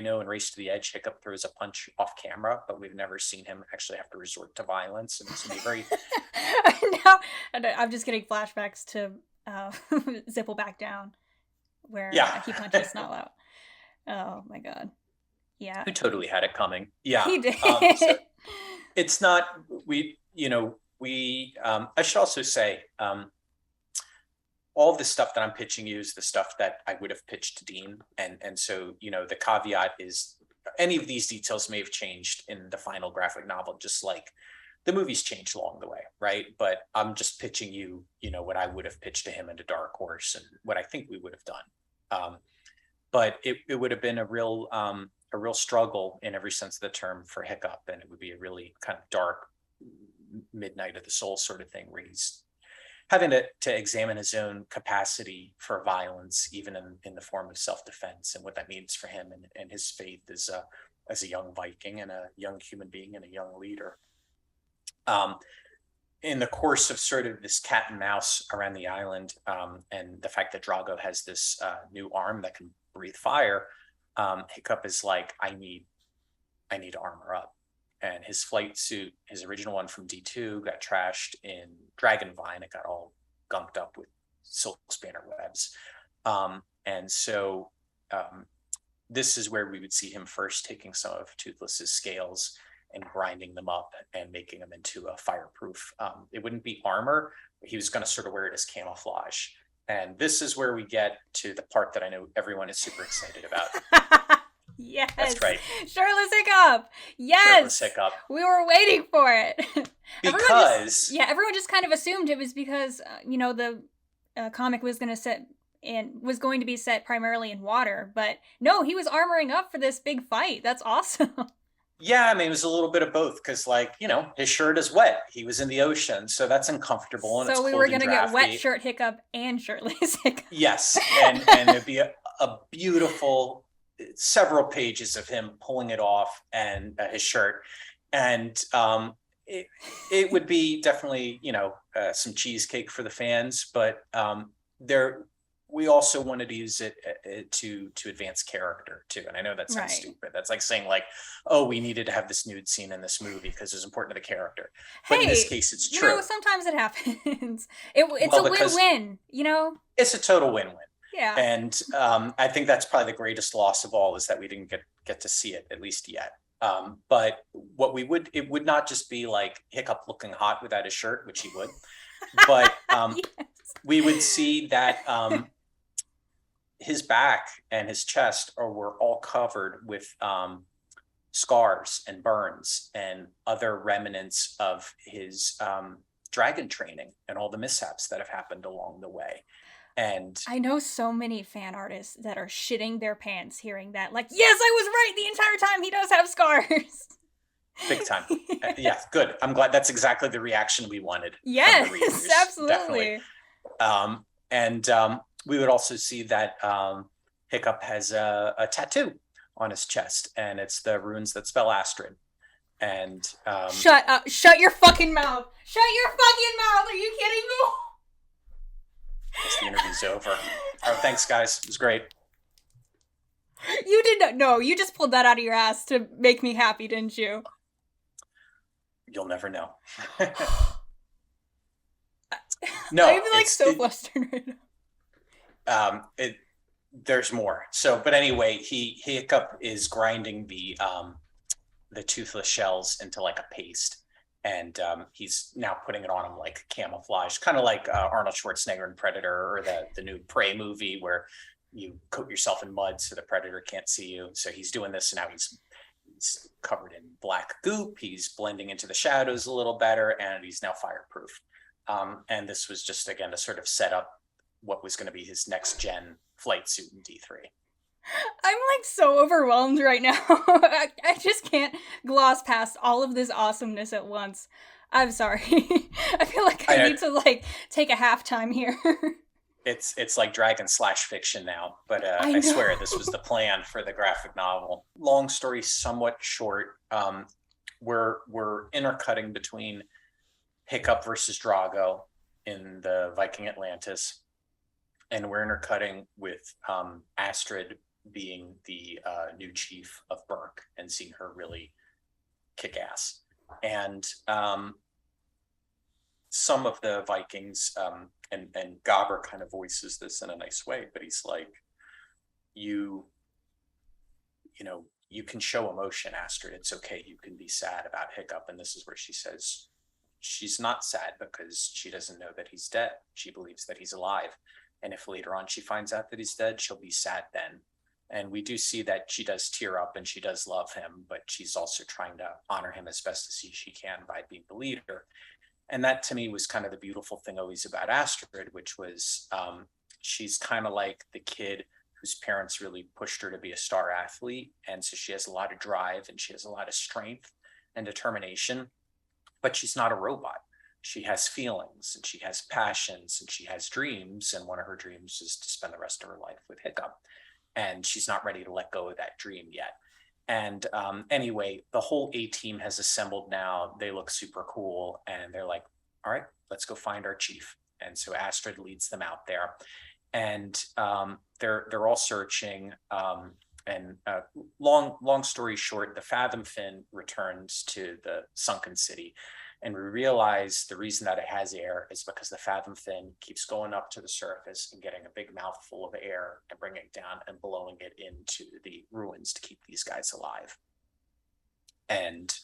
know in Race to the Edge, Hiccup throws a punch off camera, but we've never seen him actually have to resort to violence. And it's going to be very... I'm just getting flashbacks to Zipple Back Down, where he punches Snot out. Oh my God. Yeah. Who totally had it coming. Yeah. He did. So it's not, I should also say, all the stuff that I'm pitching you is the stuff that I would have pitched to Dean. And so, the caveat is any of these details may have changed in the final graphic novel, just like the movies changed along the way, right? But I'm just pitching you, what I would have pitched to him into Dark Horse and what I think we would have done. But it would have been a real struggle in every sense of the term for Hiccup, and it would be a really kind of dark midnight of the soul sort of thing, where he's having to examine his own capacity for violence, even in the form of self-defense, and what that means for him and his faith as as a young Viking and a young human being and a young leader. In the course of sort of this cat and mouse around the island, and the fact that Drago has this new arm that can breathe fire, Hiccup is like, I need to armor up. And his flight suit, his original one from D2, got trashed in Dragonvine. It got all gunked up with silk spanner webs. And so this is where we would see him first taking some of Toothless's scales and grinding them up and making them into a fireproof. It wouldn't be armor, but he was going to sort of wear it as camouflage. And this is where we get to the part that I know everyone is super excited about. Yes. That's right. Shirtless Hiccup. Yes. Shirtless Hiccup. We were waiting for it. Because everyone just kind of assumed it was because the comic was going to be set primarily in water, but no, he was armoring up for this big fight. That's awesome. Yeah, I mean, it was a little bit of both because, like, his shirt is wet. He was in the ocean, so that's uncomfortable. And so we were going to get wet shirt Hiccup and shirtless Hiccup. Yes, and there'd be a beautiful several pages of him pulling it off and his shirt, and it would be definitely some cheesecake for the fans, but we also wanted to use it to advance character too. And I know that sounds stupid. That's like saying like, oh, we needed to have this nude scene in this movie because it's important to the character. But in this case, it's true. Sometimes it happens. It's a win-win, It's a total win-win. Yeah. And I think that's probably the greatest loss of all is that we didn't get to see it, at least yet. But it would not just be like Hiccup looking hot without his shirt, which he would, but yes. We would see that his back and his chest were all covered with scars and burns and other remnants of his dragon training and all the mishaps that have happened along the way. And I know so many fan artists that are shitting their pants hearing that. Like, yes, I was right the entire time. He does have scars. Big time. Yeah, good. I'm glad that's exactly the reaction we wanted. Yes, absolutely. Definitely. We would also see that Hiccup has a tattoo on his chest, and it's the runes that spell Hiccstrid. And shut up! Shut your fucking mouth! Shut your fucking mouth! Are you kidding me? Guess the interview's over. Oh, thanks, guys. It was great. You did not. No, you just pulled that out of your ass to make me happy, didn't you? You'll never know. No, I'm like so flustered right now. There's more. So, but anyway, Hiccup is grinding the toothless shells into like a paste, and he's now putting it on him like camouflage, kind of like Arnold Schwarzenegger in Predator, or the new Prey movie where you coat yourself in mud so the predator can't see you. So he's doing this, and now he's covered in black goop. He's blending into the shadows a little better, and he's now fireproof. And this was just, again, to sort of set up what was going to be his next gen flight suit in D3. I'm like so overwhelmed right now. I just can't gloss past all of this awesomeness at once. I'm sorry. I feel like I need to like take a halftime here. It's like dragon / fiction now, but I swear this was the plan for the graphic novel. Long story somewhat short, we're intercutting between Hiccup versus Drago in the Viking Atlantis, and we're intercutting with Hiccstrid being the new Chief of Berk and seeing her really kick ass. And some of the Vikings, and Gabber kind of voices this in a nice way, but he's like, you can show emotion, Hiccstrid. It's okay. You can be sad about Hiccup. And this is where she says she's not sad because she doesn't know that he's dead. She believes that he's alive. And if later on she finds out that he's dead, she'll be sad then. And we do see that she does tear up and she does love him, but she's also trying to honor him as best as she can by being the leader. And that to me was kind of the beautiful thing always about Hiccstrid, which was she's kind of like the kid whose parents really pushed her to be a star athlete. And so she has a lot of drive and she has a lot of strength and determination, but she's not a robot. She has feelings and she has passions and she has dreams. And one of her dreams is to spend the rest of her life with Hiccup. And she's not ready to let go of that dream yet. And anyway, the whole A team has assembled now. They look super cool, and they're like, all right, let's go find our chief. And so Astrid leads them out there, and they're all searching. And long story short, the Fathom Fin returns to the sunken city, and we realize the reason that it has air is because the Fathom Fin keeps going up to the surface and getting a big mouthful of air and bringing it down and blowing it into the ruins to keep these guys alive. And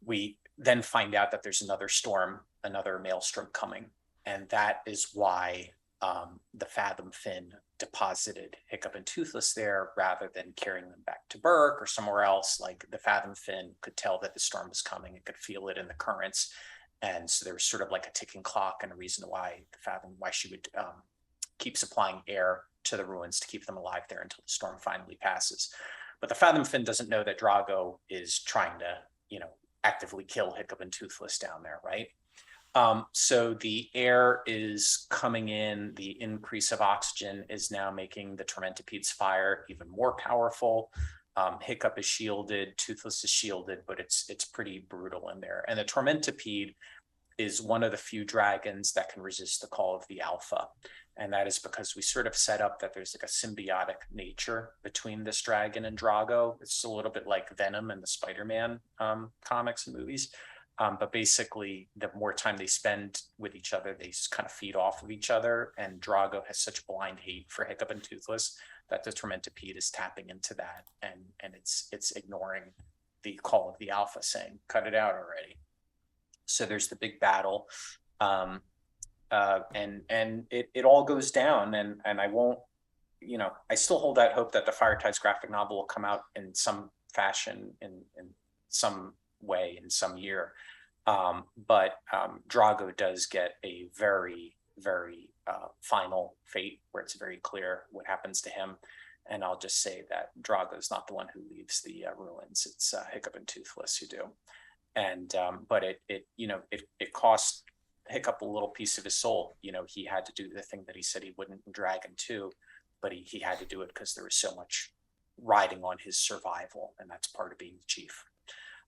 we then find out that there's another storm, another maelstrom coming, and that is why the Fathom Fin deposited Hiccup and Toothless there rather than carrying them back to Berk or somewhere else. Like, the Fathom Fin could tell that the storm was coming. It could feel it in the currents. And so there was sort of like a ticking clock, and a reason why she would keep supplying air to the ruins to keep them alive there until the storm finally passes. But the Fathom Fin doesn't know that Drago is trying to, actively kill Hiccup and Toothless down there, right? So the air is coming in, the increase of oxygen is now making the Tormentipede's fire even more powerful. Hiccup is shielded, Toothless is shielded, but it's pretty brutal in there. And the Tormentipede is one of the few dragons that can resist the call of the alpha. And that is because we sort of set up that there's like a symbiotic nature between this dragon and Drago. It's a little bit like Venom in the Spider-Man comics and movies. But basically, the more time they spend with each other, they kind of feed off of each other. And Drago has such blind hate for Hiccup and Toothless that the Tormentipede is tapping into that, and it's ignoring the call of the alpha, saying, "Cut it out already." So there's the big battle, and it all goes down. And I won't, I still hold that hope that the Fire Tides graphic novel will come out in some fashion, in some way, in some year. But Drago does get a very, very final fate where it's very clear what happens to him. And I'll just say that Drago is not the one who leaves the ruins. It's Hiccup and Toothless who do. And but it cost Hiccup a little piece of his soul. He had to do the thing that he said he wouldn't in Dragon 2, but he had to do it because there was so much riding on his survival, and that's part of being the chief.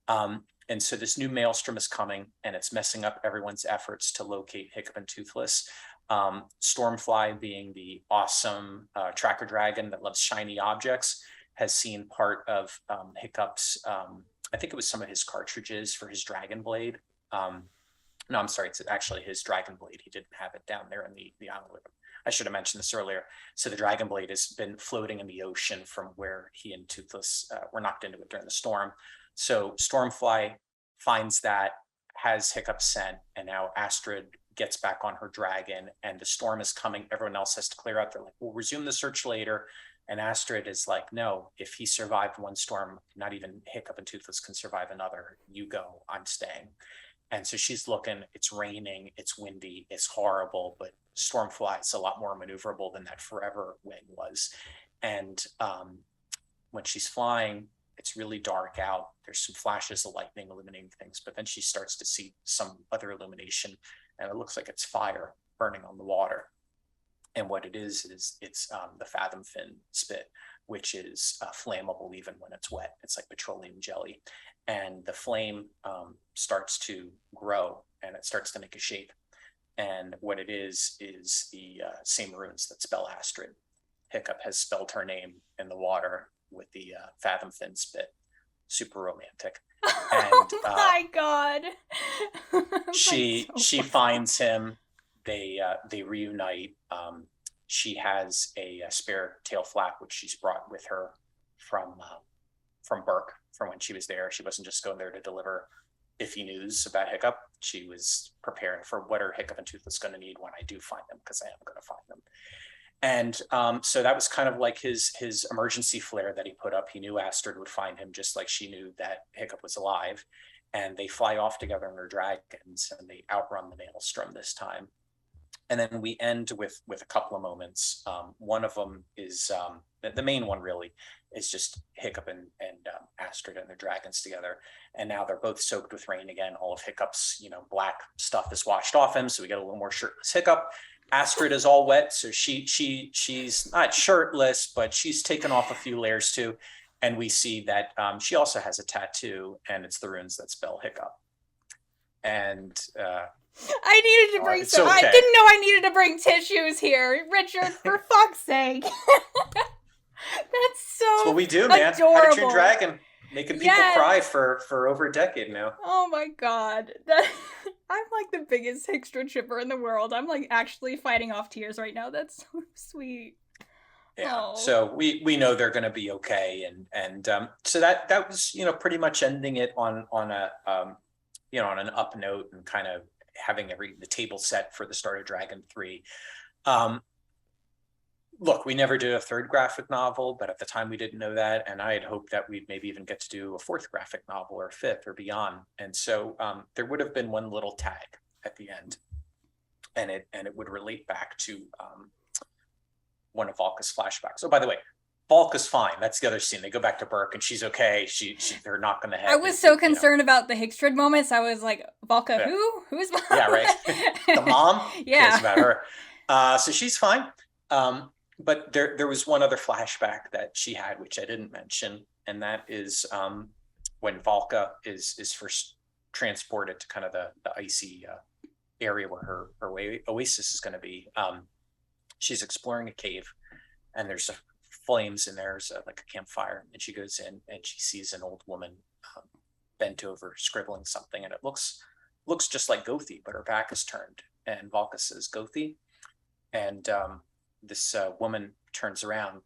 And so this new maelstrom is coming, and it's messing up everyone's efforts to locate Hiccup and Toothless. Stormfly, being the awesome tracker dragon that loves shiny objects, has seen part of Hiccup's, I think it was some of his cartridges for his Dragon Blade. No, I'm sorry, it's actually his Dragon Blade. He didn't have it down there in the island with him. I should have mentioned this earlier. So the Dragon Blade has been floating in the ocean from where he and Toothless were knocked into it during the storm. So Stormfly finds that, has Hiccup sent, and now Astrid gets back on her dragon, and the storm is coming. Everyone else has to clear out. They're like, we'll resume the search later. And Astrid is like, no, if he survived one storm, not even Hiccup and Toothless can survive another. You go, I'm staying. And so she's looking, it's raining, it's windy, it's horrible, but Stormfly is a lot more maneuverable than that Forever Wing was. And when she's flying, it's really dark out. There's some flashes of lightning illuminating things, but then she starts to see some other illumination, and it looks like it's fire burning on the water. And what it is it's the Fathom Fin spit, which is flammable even when it's wet. It's like petroleum jelly. And the flame starts to grow, and it starts to make a shape. And what it is the same runes that spell Astrid. Hiccup has spelled her name in the water with the Fathom Fin spit. Super romantic. And oh my god. she finds him. They reunite. She has a spare tail flap which she's brought with her from Berk, from when she was there. She wasn't just going there to deliver iffy news about Hiccup. She was preparing for what are Hiccup and Toothless going to need when I do find them, because I am going to find them. And so that was kind of like his emergency flare that he put up. He knew Astrid would find him, just like she knew that Hiccup was alive. And they fly off together in their dragons, and they outrun the maelstrom this time. And then we end with a couple of moments. One of them is the main one, really, is just Hiccup and Astrid and their dragons together. And now they're both soaked with rain again. All of Hiccup's black stuff is washed off him, so we get a little more shirtless Hiccup. Astrid is all wet, so she's not shirtless, but she's taken off a few layers too. And we see that she also has a tattoo, and it's the runes that spell Hiccup. And I needed to bring some. Okay. I didn't know I needed to bring tissues here, Richard. For fuck's sake! That's so what we do, man. adorable. How to Train Your Dragon, making people cry for over a decade now. Oh my god, I'm like the biggest Hiccstrid shipper in the world. I'm like actually fighting off tears right now. That's so sweet. Yeah. So we know they're going to be okay, and so that was pretty much ending it on a on an up note, and kind of having the table set for the start of Dragon 3. Look, we never did a third graphic novel, but at the time we didn't know that, and I had hoped that we'd maybe even get to do a fourth graphic novel or a fifth or beyond. And so there would have been one little tag at the end, and it would relate back to one of Valka's flashbacks. Oh, by the way, Valka's fine. That's the other scene. They go back to Berk, and she's okay. They're knocking the head. I was so concerned about the Hiccstrid moments. I was like, Valka, who? Who's Valka? Yeah, right. The mom. Yeah, it's about her. So she's fine. But there was one other flashback that she had, which I didn't mention, and that is when Valka is first transported to kind of the icy area where her oasis is going to be. She's exploring a cave, and there's flames, and there's like a campfire, and she goes in and she sees an old woman bent over scribbling something, and it looks just like Gothi, but her back is turned, and Valka says, "Gothi," and this woman turns around,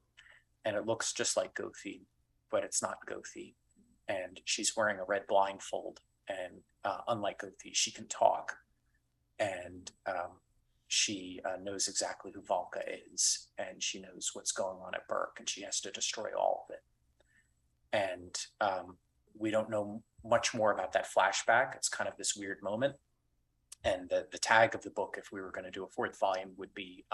and it looks just like Gothi, but it's not Gothi, and she's wearing a red blindfold, and unlike Gothi, she can talk, and she knows exactly who Valka is, and she knows what's going on at Berk, and she has to destroy all of it. And we don't know much more about that flashback. It's kind of this weird moment, and the tag of the book, if we were going to do a fourth volume, would be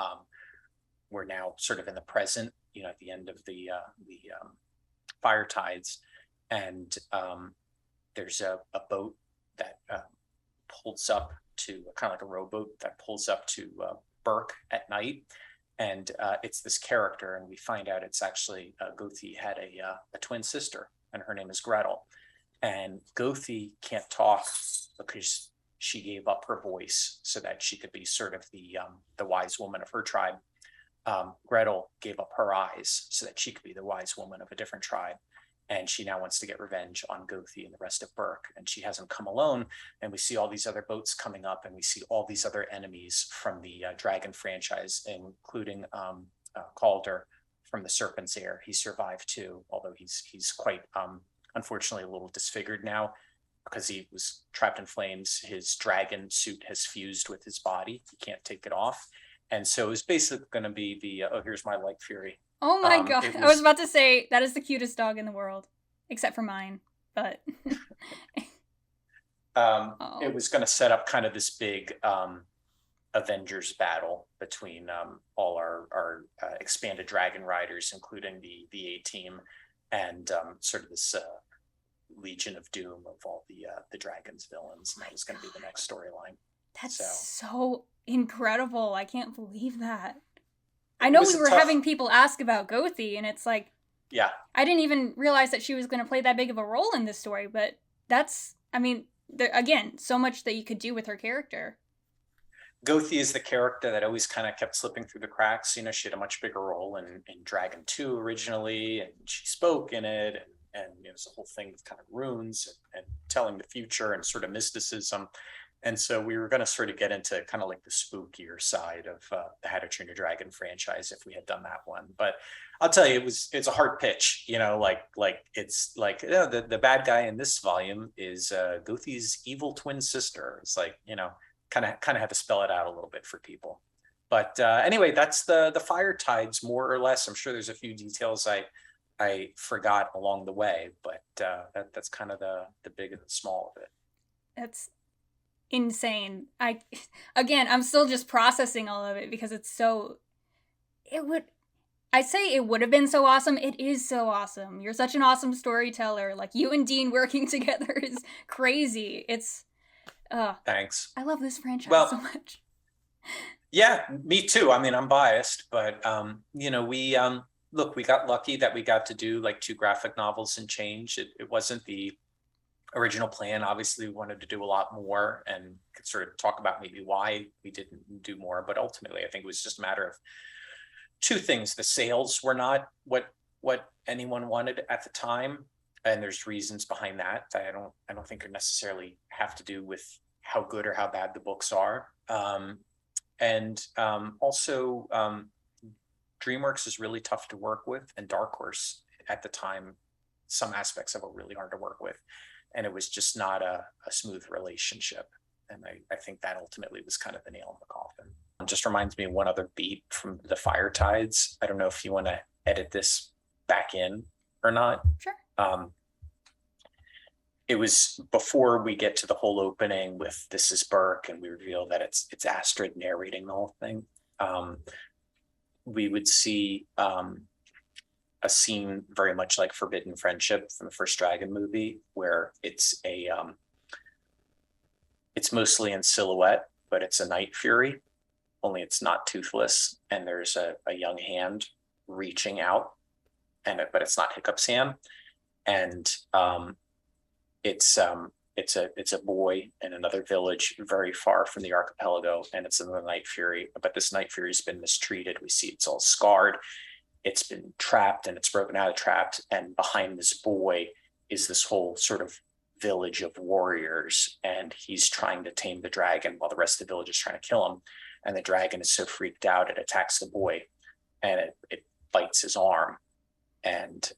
we're now sort of in the present, at the end of the fire tides, and there's a boat that pulls up to kind of like a rowboat that pulls up to Berk at night, and it's this character, and we find out it's actually Gothi had a twin sister, and her name is Gretel, and Gothi can't talk because she gave up her voice so that she could be sort of the wise woman of her tribe. Gretel gave up her eyes so that she could be the wise woman of a different tribe. And she now wants to get revenge on Gothi and the rest of Berk. And she hasn't come alone. And we see all these other boats coming up, and we see all these other enemies from the Dragon franchise, including Calder from the Serpent's Heir. He survived too, although he's quite unfortunately a little disfigured now because he was trapped in flames. His dragon suit has fused with his body. He can't take it off. And so it's basically going to be the, here's my Light Fury. Oh my god. I was about to say, that is the cutest dog in the world. Except for mine, but... It was going to set up kind of this big Avengers battle between all our expanded Dragon Riders, including the A-Team, and sort of this Legion of Doom of all the Dragon's villains. And that was going to be the next storyline. That's so incredible. I can't believe that. I know we were having people ask about Gothi, and it's like, yeah, I didn't even realize that she was going to play that big of a role in this story, but that's, I mean, again, so much that you could do with her character. Gothi is the character that always kind of kept slipping through the cracks. She had a much bigger role in Dragon 2 originally, and she spoke in it, and it was a whole thing with kind of runes and telling the future and sort of mysticism. And so we were going to sort of get into kind of like the spookier side of the How to Train Your Dragon franchise if we had done that one. But I'll tell you, it's a hard pitch, it's like the bad guy in this volume is Gothi's evil twin sister. It's like, kind of had to spell it out a little bit for people. But anyway, that's the fire tides, more or less. I'm sure there's a few details I forgot along the way, but that's kind of the big and the small of it. That's insane. I'm still just processing all of it because it's so, I say it would have been so awesome. It is so awesome. You're such an awesome storyteller. Like, you and Dean working together is crazy. It's, thanks. I love this franchise so much. Yeah, me too. I mean, I'm biased, but we look, we got lucky that we got to do like 2 graphic novels and change. It wasn't the original plan. Obviously, we wanted to do a lot more, and could sort of talk about maybe why we didn't do more. But ultimately, I think it was just a matter of 2 things. The sales were not what anyone wanted at the time, and there's reasons behind that I don't think necessarily have to do with how good or how bad the books are. Also, DreamWorks is really tough to work with, and Dark Horse at the time, some aspects of it were really hard to work with, and it was just not a smooth relationship. And I think that ultimately was kind of the nail in the coffin. It just reminds me of one other beat from the Fire Tides. I don't know if you want to edit this back in or not. Sure. It was before we get to the whole opening with "This is Berk" and we reveal that it's Hiccstrid narrating the whole thing. We would see a scene very much like Forbidden Friendship from the first Dragon movie, where it's mostly in silhouette, but it's a Night Fury, only it's not toothless, and there's a young hand reaching out, but it's not Hiccup's hand, and it's a boy in another village very far from the archipelago, and it's in the Night Fury. But this Night Fury's been mistreated. We see it's all scarred. It's been trapped, and it's broken out of trapped. And behind this boy is this whole sort of village of warriors, and he's trying to tame the dragon while the rest of the village is trying to kill him. And the dragon is so freaked out, it attacks the boy, and it bites his arm. And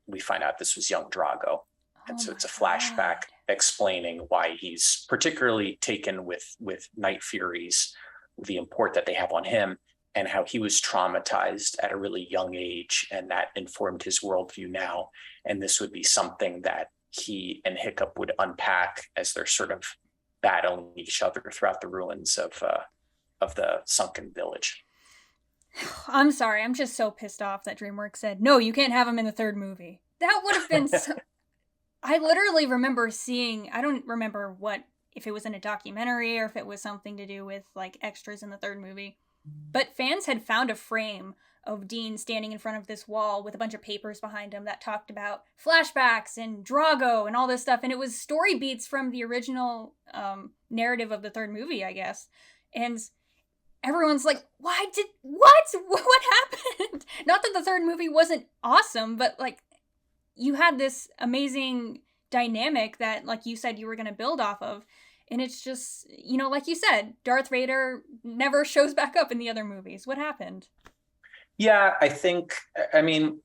we find out this was young Drago. And so it's a flashback explaining why he's particularly taken with Night Furies, the import that they have on him, and how he was traumatized at a really young age, and that informed his worldview now. And this would be something that he and Hiccup would unpack as they're sort of battling each other throughout the ruins of the sunken village. I'm sorry, I'm just so pissed off that DreamWorks said, no, you can't have him in the 3rd movie. That would have been so... I literally remember seeing, I don't remember if it was in a documentary or if it was something to do with like extras in the 3rd movie, but fans had found a frame of Dean standing in front of this wall with a bunch of papers behind him that talked about flashbacks and Drago and all this stuff, and it was story beats from the original narrative of the 3rd movie, I guess. And everyone's like, what happened? Not that the 3rd movie wasn't awesome, but like, you had this amazing dynamic that, like you said, you were going to build off of. And it's just, like you said, Darth Vader never shows back up in the other movies. What happened? Yeah, I mean,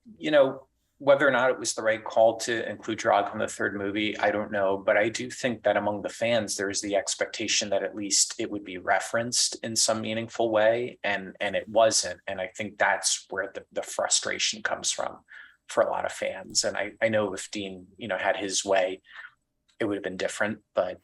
whether or not it was the right call to include Drago in the 3rd movie, I don't know. But I do think that among the fans, there was the expectation that at least it would be referenced in some meaningful way. And it wasn't. And I think that's where the frustration comes from for a lot of fans. And I know if Dean, had his way, it would have been different. But,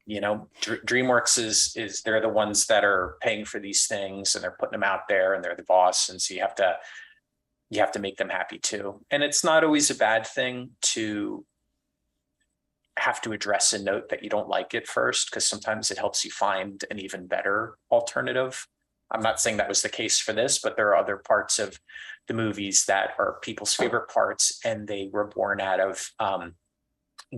DreamWorks is they're the ones that are paying for these things, and they're putting them out there, and they're the boss. And so you have to make them happy too. And it's not always a bad thing to have to address a note that you don't like at first, because sometimes it helps you find an even better alternative. I'm not saying that was the case for this, but there are other parts of the movies that are people's favorite parts, and they were born out of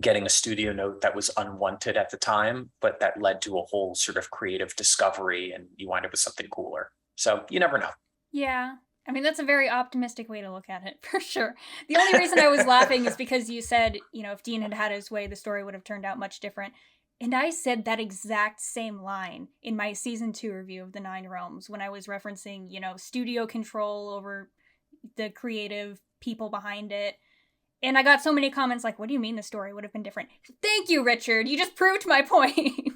getting a studio note that was unwanted at the time, but that led to a whole sort of creative discovery, and you wind up with something cooler. So you never know. Yeah. I mean, that's a very optimistic way to look at it, for sure. The only reason I was laughing is because you said, if Dean had had his way, the story would have turned out much different. And I said that exact same line in my season 2 review of The Nine Realms when I was referencing, studio control over the creative people behind it. And I got so many comments like, what do you mean the story would have been different? Thank you, Richard. You just proved my point.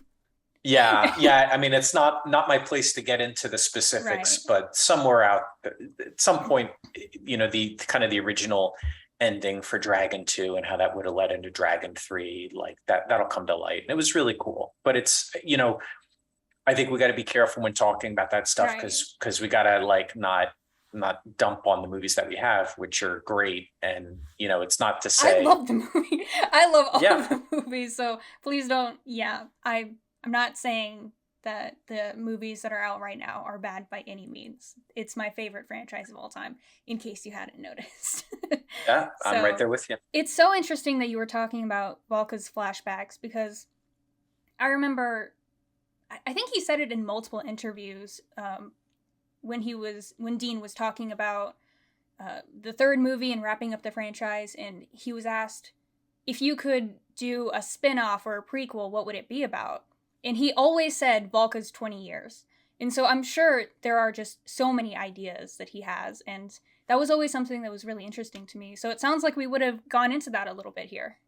Yeah. I mean, it's not my place to get into the specifics, right. But somewhere out at some point, the kind of the original ending for Dragon 2 and how that would have led into Dragon 3, like that'll come to light. And it was really cool. But it's, I think we got to be careful when talking about that stuff, because we got to not dump on the movies that we have, which are great. And it's not to say I love the movie. I love all of the movies, so please don't. I'm not saying that the movies that are out right now are bad by any means. It's my favorite franchise of all time, in case you hadn't noticed. Yeah, I'm right So there with you. it's so interesting that you were talking about Valka's flashbacks, because I remember, I think he said it in multiple interviews, when Dean was talking about the third movie and wrapping up the franchise, and he was asked, if you could do a spin-off or a prequel, what would it be about? And he always said Valka's 20 years. And so I'm sure there are just so many ideas that he has, and that was always something that was really interesting to me. So it sounds like we would have gone into that a little bit here.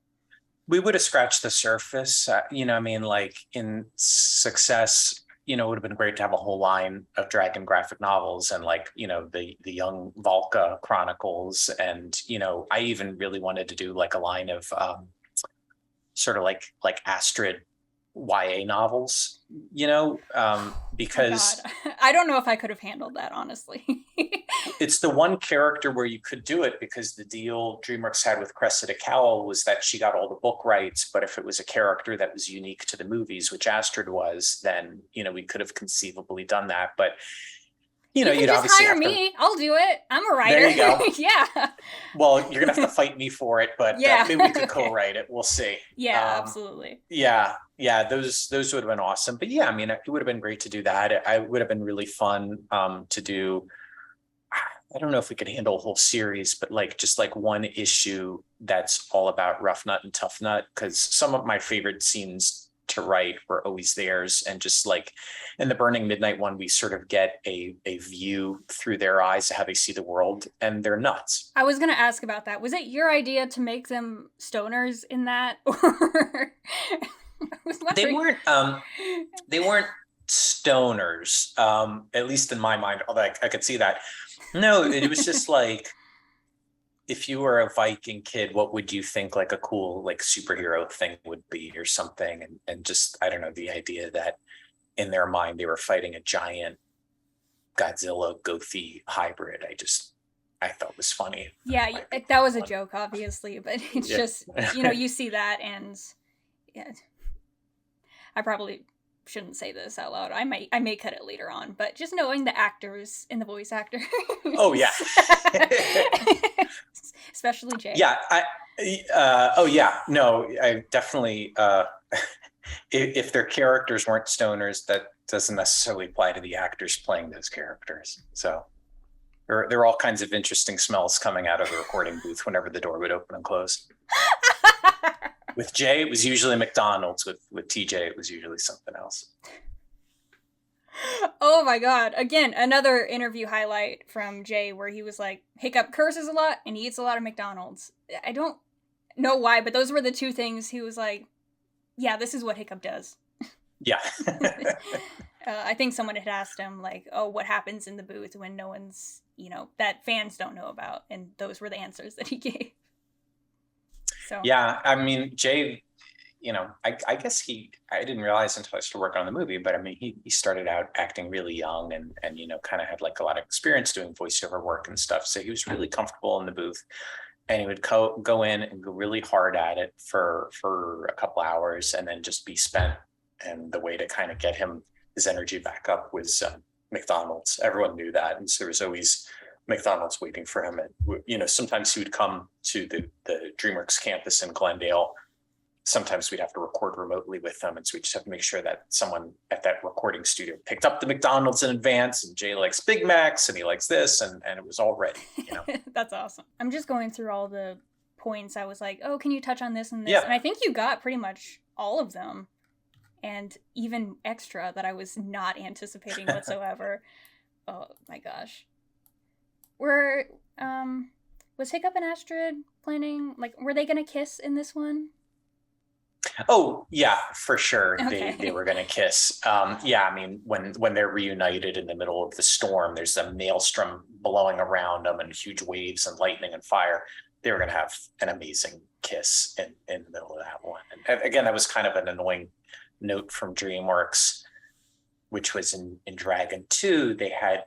We would have scratched the surface. I mean, like in Success, it would have been great to have a whole line of dragon graphic novels, and like, the young Valka Chronicles. And, I even really wanted to do like a line of sort of like Astrid YA novels, because Oh, I don't know if I could have handled that, honestly. it's the one character where you could do it, because the deal DreamWorks had with Cressida Cowell was that she got all the book rights, but if it was a character that was unique to the movies, which Astrid was, then we could have conceivably done that. But you you'd just obviously hire me. I'll do it. I'm a writer. There you go. Yeah. Well, you're gonna have to fight me for it, but yeah. Maybe we could co-write it. We'll see. Yeah, absolutely. Yeah, those would have been awesome. But yeah, I mean, it would have been great to do that. It would have been really fun to do. I don't know if we could handle a whole series, but like just like one issue that's all about Rough Nut and Tough Nut, because some of my favorite scenes to write were always theirs. And just like in the Burning Midnight one, we sort of get a view through their eyes of how they see the world, and they're nuts. I was going to ask about that. Was it your idea to make them stoners in that? Or they weren't stoners, at least in my mind, although I could see that. No, it was just like, if you were a Viking kid, what would you think like a cool like superhero thing would be or something? And just, I don't know, the idea that in their mind they were fighting a giant Godzilla Gothi hybrid, I thought was funny. Yeah, that was a joke, obviously, but it's just, you see that, and yeah, I probably shouldn't say this out loud. I may cut it later on, but just knowing the actors and the voice actors. Oh yeah. Especially Jay. Yeah. Oh yeah. No, I definitely, if their characters weren't stoners, that doesn't necessarily apply to the actors playing those characters. So there are all kinds of interesting smells coming out of the recording booth whenever the door would open and close. With Jay, it was usually McDonald's. With TJ, it was usually something else. Oh my god. Again, another interview highlight from Jay where he was like, Hiccup curses a lot and he eats a lot of McDonald's. I don't know why, but those were the two things he was like, yeah, this is what Hiccup does. Yeah. I think someone had asked him, like, oh, what happens in the booth when no one's, that fans don't know about? And those were the answers that he gave. So. Yeah, I mean, Jay, I guess I didn't realize until I started working on the movie, but I mean, he started out acting really young and kind of had like a lot of experience doing voiceover work and stuff. So he was really comfortable in the booth, and he would go in and go really hard at it for a couple hours and then just be spent. And the way to kind of get his energy back up was McDonald's. Everyone knew that. And so there was always McDonald's waiting for him. And, sometimes he would come to the DreamWorks campus in Glendale. Sometimes we'd have to record remotely with them. And so we just have to make sure that someone at that recording studio picked up the McDonald's in advance, and Jay likes Big Macs and he likes this, and it was all ready, That's awesome. I'm just going through all the points. I was like, oh, can you touch on this and this? Yeah. And I think you got pretty much all of them, and even extra that I was not anticipating whatsoever. Oh my gosh. Was Hiccup and Astrid planning, like, were they gonna kiss in this one? Oh yeah, for sure. Okay. They were gonna kiss. Yeah, I mean, when they're reunited in the middle of the storm, there's a maelstrom blowing around them and huge waves and lightning and fire. They were gonna have an amazing kiss in the middle of that one. And again, that was kind of an annoying note from DreamWorks, which was in Dragon 2, they had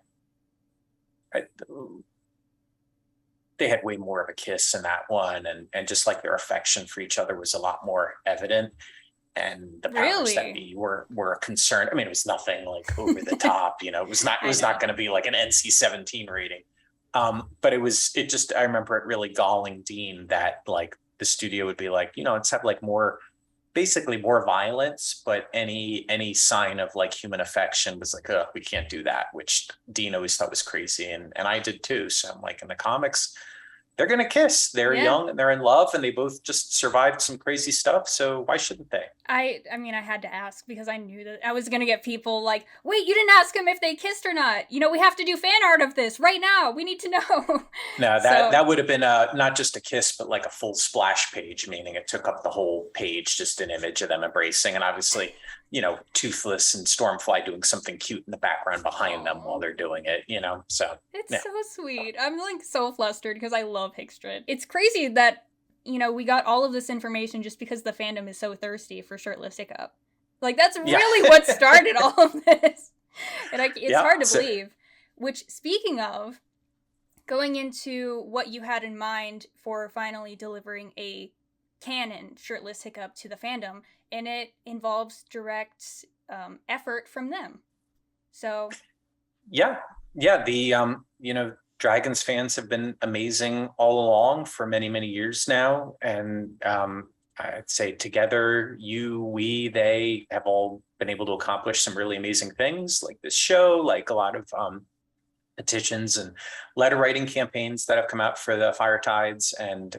way more of a kiss in that one, and just like their affection for each other was a lot more evident. and the powers that Really? be were concerned. I mean, it was nothing like over the top, it was not going to be like an NC-17 rating. But I remember it really galling Dean that like the studio would be like, let's have like basically more violence, but any sign of like human affection was like, oh, we can't do that, which Dean always thought was crazy. And I did too. So I'm like, in the comics, they're going to kiss. They're young and they're in love and they both just survived some crazy stuff. So why shouldn't they? I mean, I had to ask because I knew that I was going to get people like, wait, you didn't ask him if they kissed or not. We have to do fan art of this right now. We need to know. No, that would have been not just a kiss, but like a full splash page, meaning it took up the whole page, just an image of them embracing. And obviously, Toothless and Stormfly doing something cute in the background behind them while they're doing it, so. It's so sweet. I'm like so flustered because I love Hiccstrid. It's crazy that, we got all of this information just because the fandom is so thirsty for Shirtless Hiccup. Like, that's really what started all of this. And it's hard to believe. Which, speaking of, going into what you had in mind for finally delivering a canon Shirtless Hiccup to the fandom, and it involves direct effort from them. So... Yeah. The, Dragons fans have been amazing all along for many, many years now. And I'd say together, they have all been able to accomplish some really amazing things like this show, like a lot of petitions and letter writing campaigns that have come out for the Fire Tides. And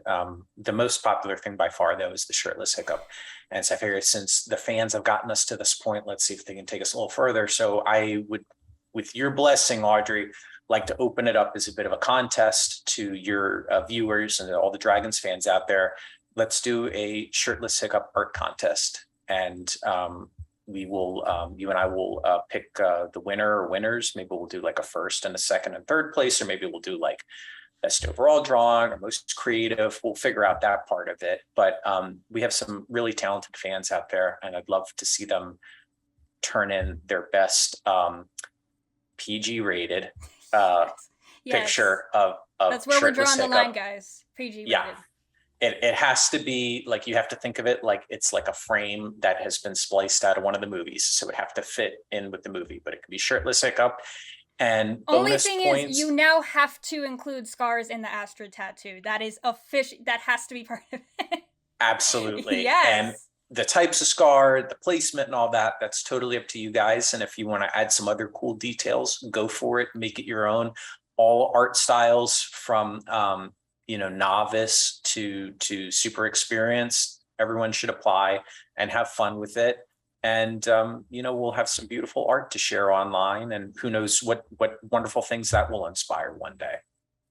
the most popular thing by far, though, is the Shirtless Hiccup. And so I figured since the fans have gotten us to this point, let's see if they can take us a little further. So I would, with your blessing, Audrey, like to open it up as a bit of a contest to your viewers and all the Dragons fans out there. Let's do a Shirtless Hiccup art contest. And we will, you and I will pick the winner or winners. Maybe we'll do like a first and a second and third place, or maybe we'll do like best overall drawing or most creative. We'll figure out that part of it. But we have some really talented fans out there, and I'd love to see them turn in their best PG rated picture of that's where we're drawing Hiccup. The line, guys. PG rated. Yeah. It has to be like, you have to think of it like it's like a frame that has been spliced out of one of the movies. So it would have to fit in with the movie, but it could be Shirtless Hiccup. And only thing is, you now have to include scars in the HTTYD tattoo. That is official. That has to be part of it. Absolutely. Yes. And the types of scar, the placement and all that, that's totally up to you guys. And if you want to add some other cool details, go for it, make it your own. All art styles from, novice to super experienced, everyone should apply and have fun with it. And, we'll have some beautiful art to share online, and who knows what wonderful things that will inspire one day.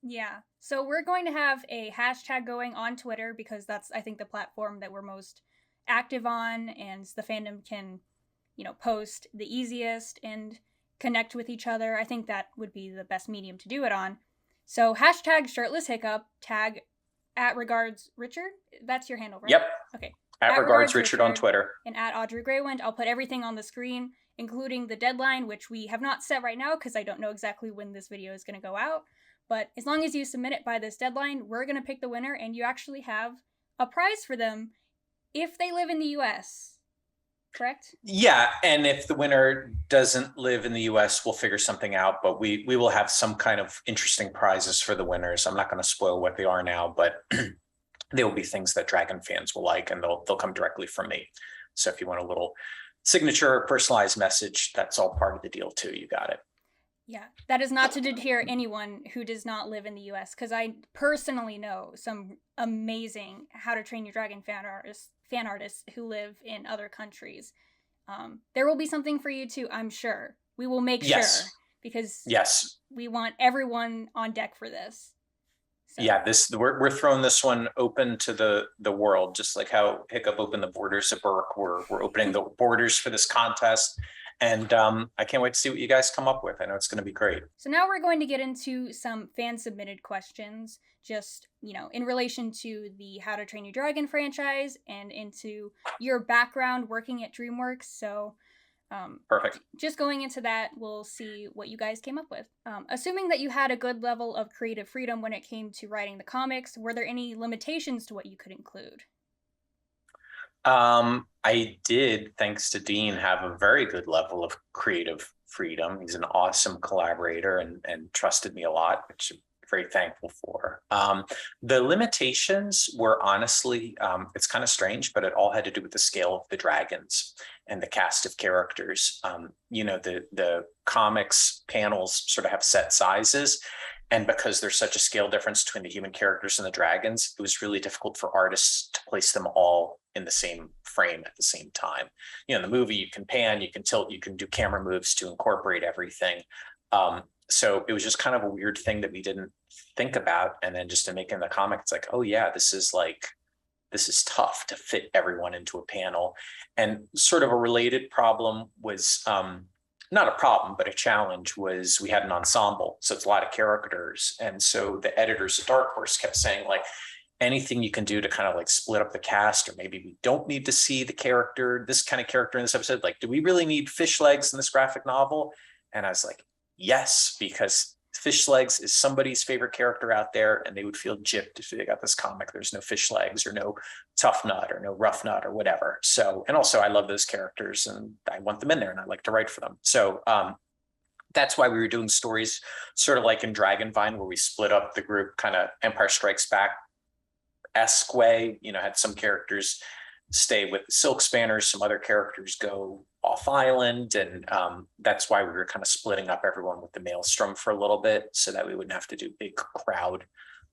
Yeah. So we're going to have a hashtag going on Twitter because that's, I think, the platform that we're most active on, and the fandom can, post the easiest and connect with each other. I think that would be the best medium to do it on. So hashtag Shirtless Hiccup, tag @RegardsRichard. That's your handle, right? Yep. Okay. @RegardsRichard on Twitter. And @AudreyGraywind. I'll put everything on the screen, including the deadline, which we have not set right now because I don't know exactly when this video is going to go out. But as long as you submit it by this deadline, we're going to pick the winner, and you actually have a prize for them if they live in the US. Correct? Yeah, and if the winner doesn't live in the US, we'll figure something out, but we will have some kind of interesting prizes for the winners. I'm not going to spoil what they are now, but they will be things that Dragon fans will like, and they'll come directly from me. So if you want a little signature or personalized message, that's all part of the deal too. You got it. Yeah, that is not to deter anyone who does not live in the US, because I personally know some amazing How to Train Your Dragon fan artists who live in other countries. There will be something for you too, I'm sure. We will make sure, because we want everyone on deck for this. So. Yeah, we're throwing this one open to the world, just like how Hiccup opened the borders of Berk. We're opening the borders for this contest. And I can't wait to see what you guys come up with. I know it's going to be great. So now we're going to get into some fan-submitted questions, just, in relation to the How to Train Your Dragon franchise and into your background working at DreamWorks. So perfect. Just going into that, we'll see what you guys came up with. Assuming that you had a good level of creative freedom when it came to writing the comics, were there any limitations to what you could include? I did, thanks to Dean, have a very good level of creative freedom. He's an awesome collaborator and trusted me a lot, which I'm very thankful for. The limitations were honestly, it's kind of strange, but it all had to do with the scale of the dragons and the cast of characters. The comics panels sort of have set sizes. And because there's such a scale difference between the human characters and the dragons, it was really difficult for artists to place them all in the same frame at the same time. In the movie, you can pan, you can tilt, you can do camera moves to incorporate everything. So it was just kind of a weird thing that we didn't think about. And then just to make in the comic, it's like, oh yeah, this is tough to fit everyone into a panel. And sort of a related problem was, not a problem, but a challenge was we had an ensemble. So it's a lot of characters. And so the editors at Dark Horse kept saying, like, anything you can do to kind of like split up the cast, or maybe we don't need to see this kind of character in this episode. Like, do we really need fish legs in this graphic novel? And I was like, yes, because fish legs is somebody's favorite character out there, and they would feel gypped if they got this comic. There's no fish legs or no tough nut or no rough nut or whatever. So, and also I love those characters and I want them in there and I like to write for them. So that's why we were doing stories sort of like in Dragonvine, where we split up the group kind of Empire Strikes Back-esque way, had some characters stay with the Silk Spanners, some other characters go off island. And that's why we were kind of splitting up everyone with the Maelstrom for a little bit, so that we wouldn't have to do big crowd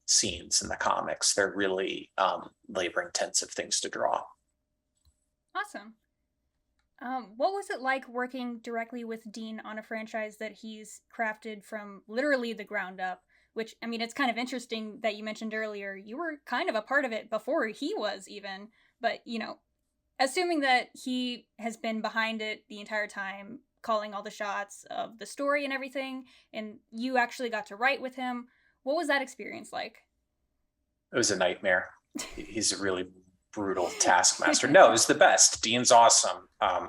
scenes in the comics. They're really labor intensive things to draw. Awesome. What was it like working directly with Dean on a franchise that he's crafted from literally the ground up? Which, I mean, it's kind of interesting that you mentioned earlier, you were kind of a part of it before he was even, but, assuming that he has been behind it the entire time, calling all the shots of the story and everything, and you actually got to write with him, what was that experience like? It was a nightmare. He's a really brutal taskmaster. No, it was the best. Dean's awesome. I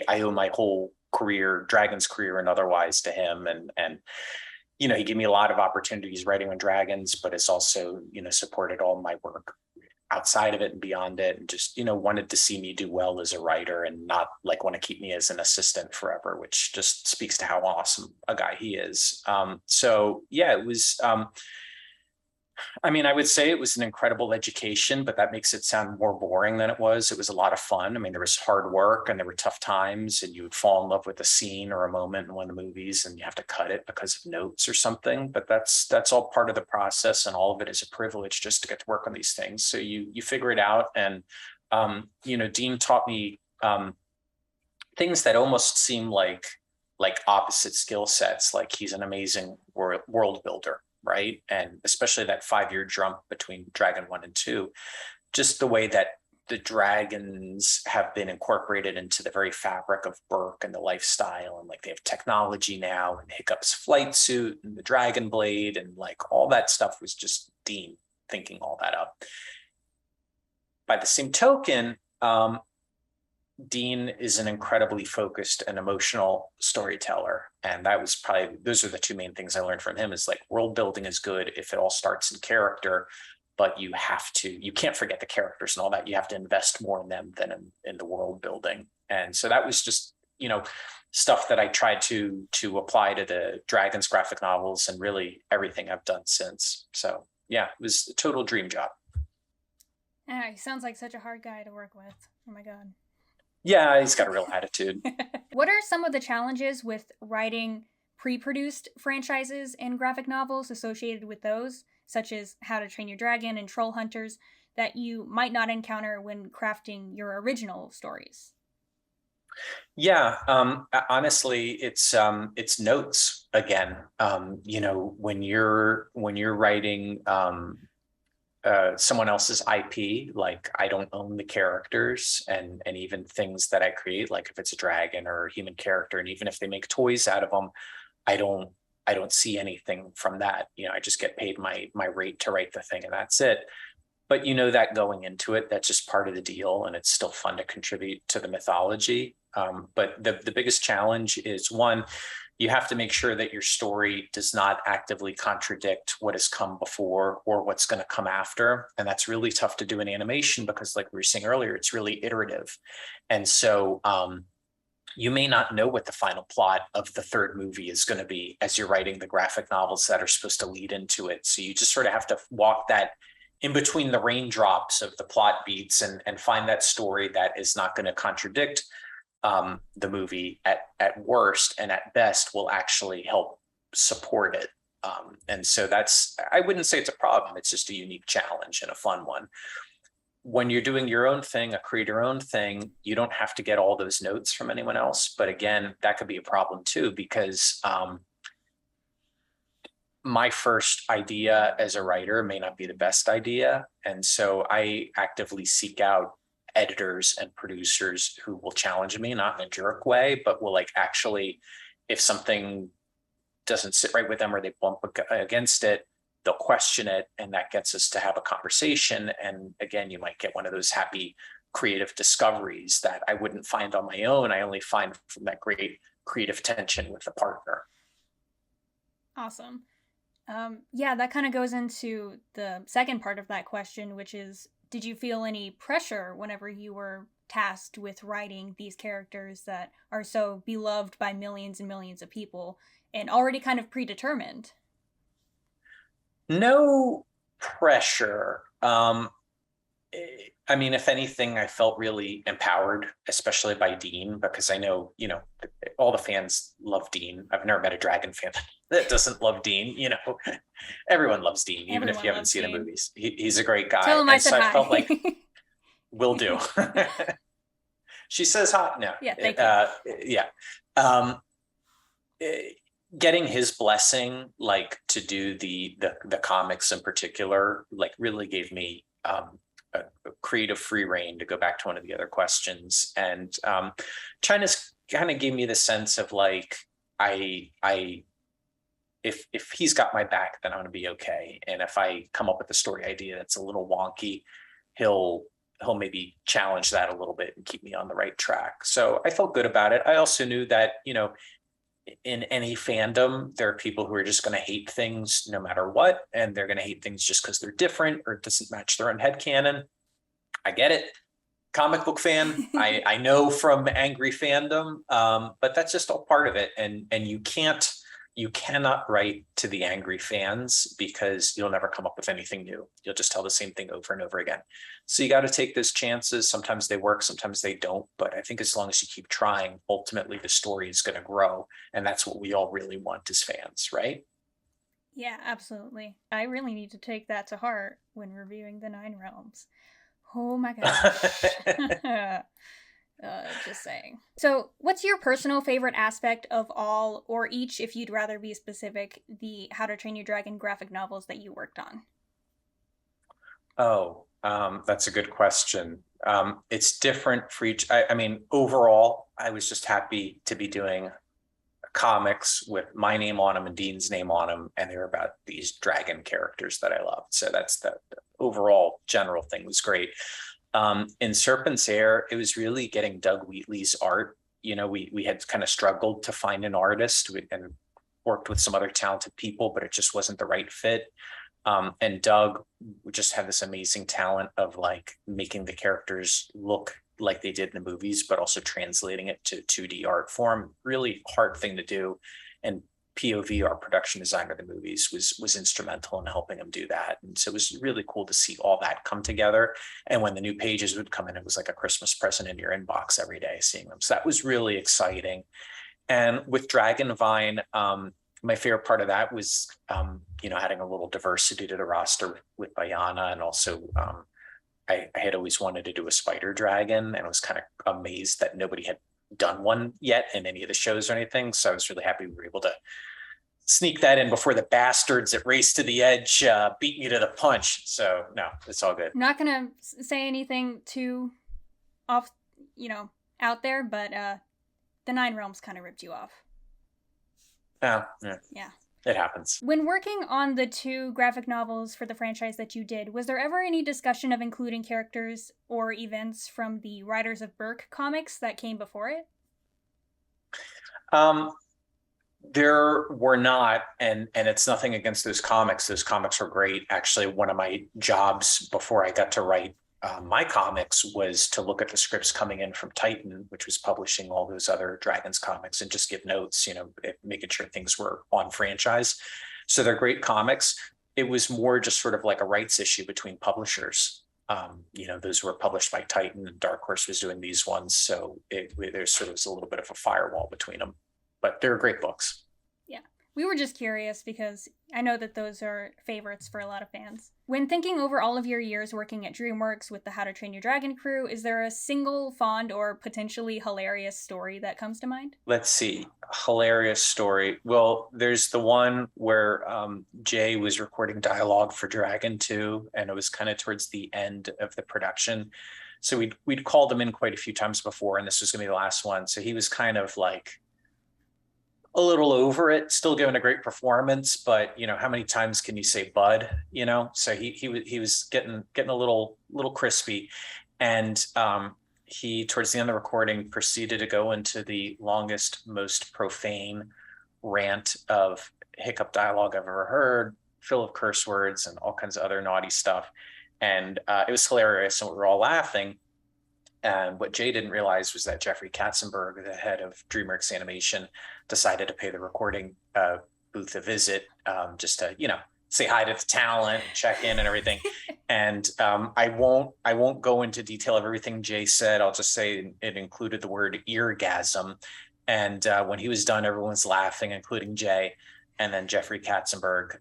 owe my whole career, Dragon's career and otherwise, to him. And he gave me a lot of opportunities writing on Dragons, but it's also, supported all my work outside of it and beyond it, and just, wanted to see me do well as a writer and not like want to keep me as an assistant forever, which just speaks to how awesome a guy he is. So yeah, it was, I would say it was an incredible education, but that makes it sound more boring than it was. It was a lot of fun. There was hard work and there were tough times, and you would fall in love with a scene or a moment in one of the movies and you have to cut it because of notes or something. But that's all part of the process, and all of it is a privilege just to get to work on these things. So you figure it out. And, Dean taught me things that almost seem like opposite skill sets. Like, he's an amazing world builder, right? And especially that 5-year jump between Dragon 1 and 2, just the way that the dragons have been incorporated into the very fabric of Berk and the lifestyle, and like they have technology now, and Hiccup's flight suit and the dragon blade, and like all that stuff was just Dean thinking all that up. By the same token, Dean is an incredibly focused and emotional storyteller. And that was those are the two main things I learned from him, is like, world building is good if it all starts in character, but you can't forget the characters and all that. You have to invest more in them than in the world building. And so that was just, stuff that I tried to apply to the Dragons graphic novels and really everything I've done since. So yeah, it was a total dream job. Yeah, he sounds like such a hard guy to work with. Oh my God. Yeah, he's got a real attitude. What are some of the challenges with writing pre-produced franchises and graphic novels associated with those, such as How to Train Your Dragon and Troll Hunters, that you might not encounter when crafting your original stories? Yeah, honestly, it's notes again. When you're writing someone else's IP, like, I don't own the characters, and even things that I create, like if it's a dragon or a human character, and even if they make toys out of them, I don't see anything from that. I just get paid my rate to write the thing, and that's it. But that going into it, that's just part of the deal, and it's still fun to contribute to the mythology. But the biggest challenge is, one, you have to make sure that your story does not actively contradict what has come before or what's going to come after. And that's really tough to do in animation because, like we were saying earlier, it's really iterative. And so you may not know what the final plot of the third movie is going to be as you're writing the graphic novels that are supposed to lead into it. So you just sort of have to walk that in between the raindrops of the plot beats and find that story that is not going to contradict the movie at worst, and at best will actually help support it. And so that's, I wouldn't say it's a problem. It's just a unique challenge and a fun one. When you're doing your own thing, create your own thing, you don't have to get all those notes from anyone else. But again, that could be a problem too, because my first idea as a writer may not be the best idea. And so I actively seek out editors and producers who will challenge me, not in a jerk way, but will like actually, if something doesn't sit right with them or they bump against it, they'll question it, and that gets us to have a conversation. And again, you might get one of those happy creative discoveries that I wouldn't find on my own. I only find from that great creative tension with a partner. Awesome. Yeah, that kind of goes into the second part of that question, which is, did you feel any pressure whenever you were tasked with writing these characters that are so beloved by millions and millions of people and already kind of predetermined? No pressure. I mean, if anything, I felt really empowered, especially by Dean, because I know, all the fans love Dean. I've never met a dragon fan that doesn't love Dean. Everyone loves Dean, even if you haven't seen the movies. He's a great guy. Tell him I said hi. I felt like, will do. She says hi. No. Yeah, thank you. Yeah. Getting his blessing, like to do the comics in particular, like really gave me a creative free reign, to go back to one of the other questions. And China's kind of gave me the sense of like, if he's got my back, then I'm going to be okay. And if I come up with a story idea that's a little wonky, he'll maybe challenge that a little bit and keep me on the right track. So I felt good about it. I also knew that, in any fandom, there are people who are just going to hate things no matter what, and they're going to hate things just because they're different or it doesn't match their own headcanon. I get it. Comic book fan, I know from angry fandom, but that's just all part of it. And you cannot write to the angry fans because you'll never come up with anything new. You'll just tell the same thing over and over again. So you got to take those chances. Sometimes they work, sometimes they don't. But I think as long as you keep trying, ultimately the story is going to grow. And that's what we all really want as fans, right? Yeah, absolutely. I really need to take that to heart when reviewing the Nine Realms. Oh my gosh. Just saying. So, what's your personal favorite aspect of all, or each, if you'd rather be specific, the How to Train Your Dragon graphic novels that you worked on? Oh, that's a good question. It's different for each. I mean, overall, I was just happy to be doing comics with my name on them and Dean's name on them, and they were about these dragon characters that I loved. So that's the overall general thing was great. In Serpent's Air, it was really getting Doug Wheatley's art. We had kind of struggled to find an artist and worked with some other talented people, but it just wasn't the right fit. And Doug just had this amazing talent of like making the characters look like they did in the movies, but also translating it to 2D art form. Really hard thing to do. And POV, our production designer of the movies, was instrumental in helping him do that. And so it was really cool to see all that come together. And when the new pages would come in, it was like a Christmas present in your inbox every day, seeing them. So that was really exciting. And with Dragonvine, my favorite part of that was, having a little diversity to the roster with Bayana. And also, I had always wanted to do a spider dragon and was kind of amazed that nobody had done one yet in any of the shows or anything. So I was really happy we were able to sneak that in before the bastards that Race to the Edge beat me to the punch. So no, it's all good. Not gonna say anything too off, out there, but the Nine Realms kind of ripped you off. Yeah. It happens. When working on the 2 graphic novels for the franchise that you did, was there ever any discussion of including characters or events from the Riders of Berk comics that came before it? There were not, and it's nothing against those comics. Those comics were great. Actually, one of my jobs before I got to write my comics was to look at the scripts coming in from Titan, which was publishing all those other Dragons comics, and just give notes, making sure things were on franchise. So they're great comics. It was more just sort of like a rights issue between publishers. Those were published by Titan, and Dark Horse was doing these ones. So there sort of was a little bit of a firewall between them, but they're great books. Yeah, we were just curious because I know that those are favorites for a lot of fans. When thinking over all of your years working at DreamWorks with the How to Train Your Dragon crew, is there a single fond or potentially hilarious story that comes to mind? Let's see. Hilarious story. Well, there's the one where Jay was recording dialogue for Dragon 2, and it was kind of towards the end of the production. So we'd called him in quite a few times before, and this was going to be the last one. So he was kind of like a little over it, still giving a great performance, but how many times can you say bud? So he was getting a little crispy, and he, towards the end of the recording, proceeded to go into the longest, most profane rant of Hiccup dialogue I've ever heard, full of curse words and all kinds of other naughty stuff, and it was hilarious, and we were all laughing. And what Jay didn't realize was that Jeffrey Katzenberg, the head of DreamWorks Animation, decided to pay the recording booth a visit, just to, say hi to the talent, check in and everything. And I won't go into detail of everything Jay said. I'll just say it included the word eargasm. And when he was done, everyone's laughing, including Jay. And then Jeffrey Katzenberg,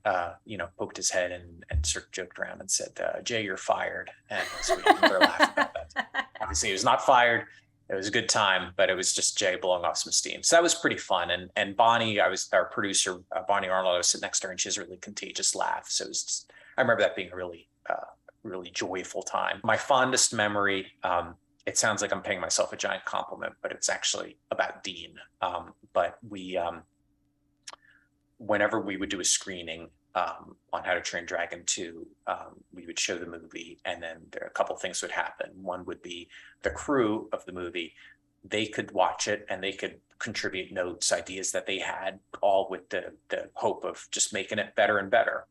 poked his head and sort of joked around and said, Jay, you're fired. And so we were laughing about that. Obviously, he was not fired. It was a good time, but it was just Jay blowing off some steam. So that was pretty fun. And Bonnie, our producer, Bonnie Arnold, I was sitting next to her, and she has a really contagious laugh. So it was just, I remember that being a really, really joyful time. My fondest memory, it sounds like I'm paying myself a giant compliment, but it's actually about Dean. But we, whenever we would do a screening on How to Train Dragon 2, we would show the movie, and then a couple things would happen. One would be the crew of the movie. They could watch it and they could contribute notes, ideas that they had, all with the hope of just making it better and better.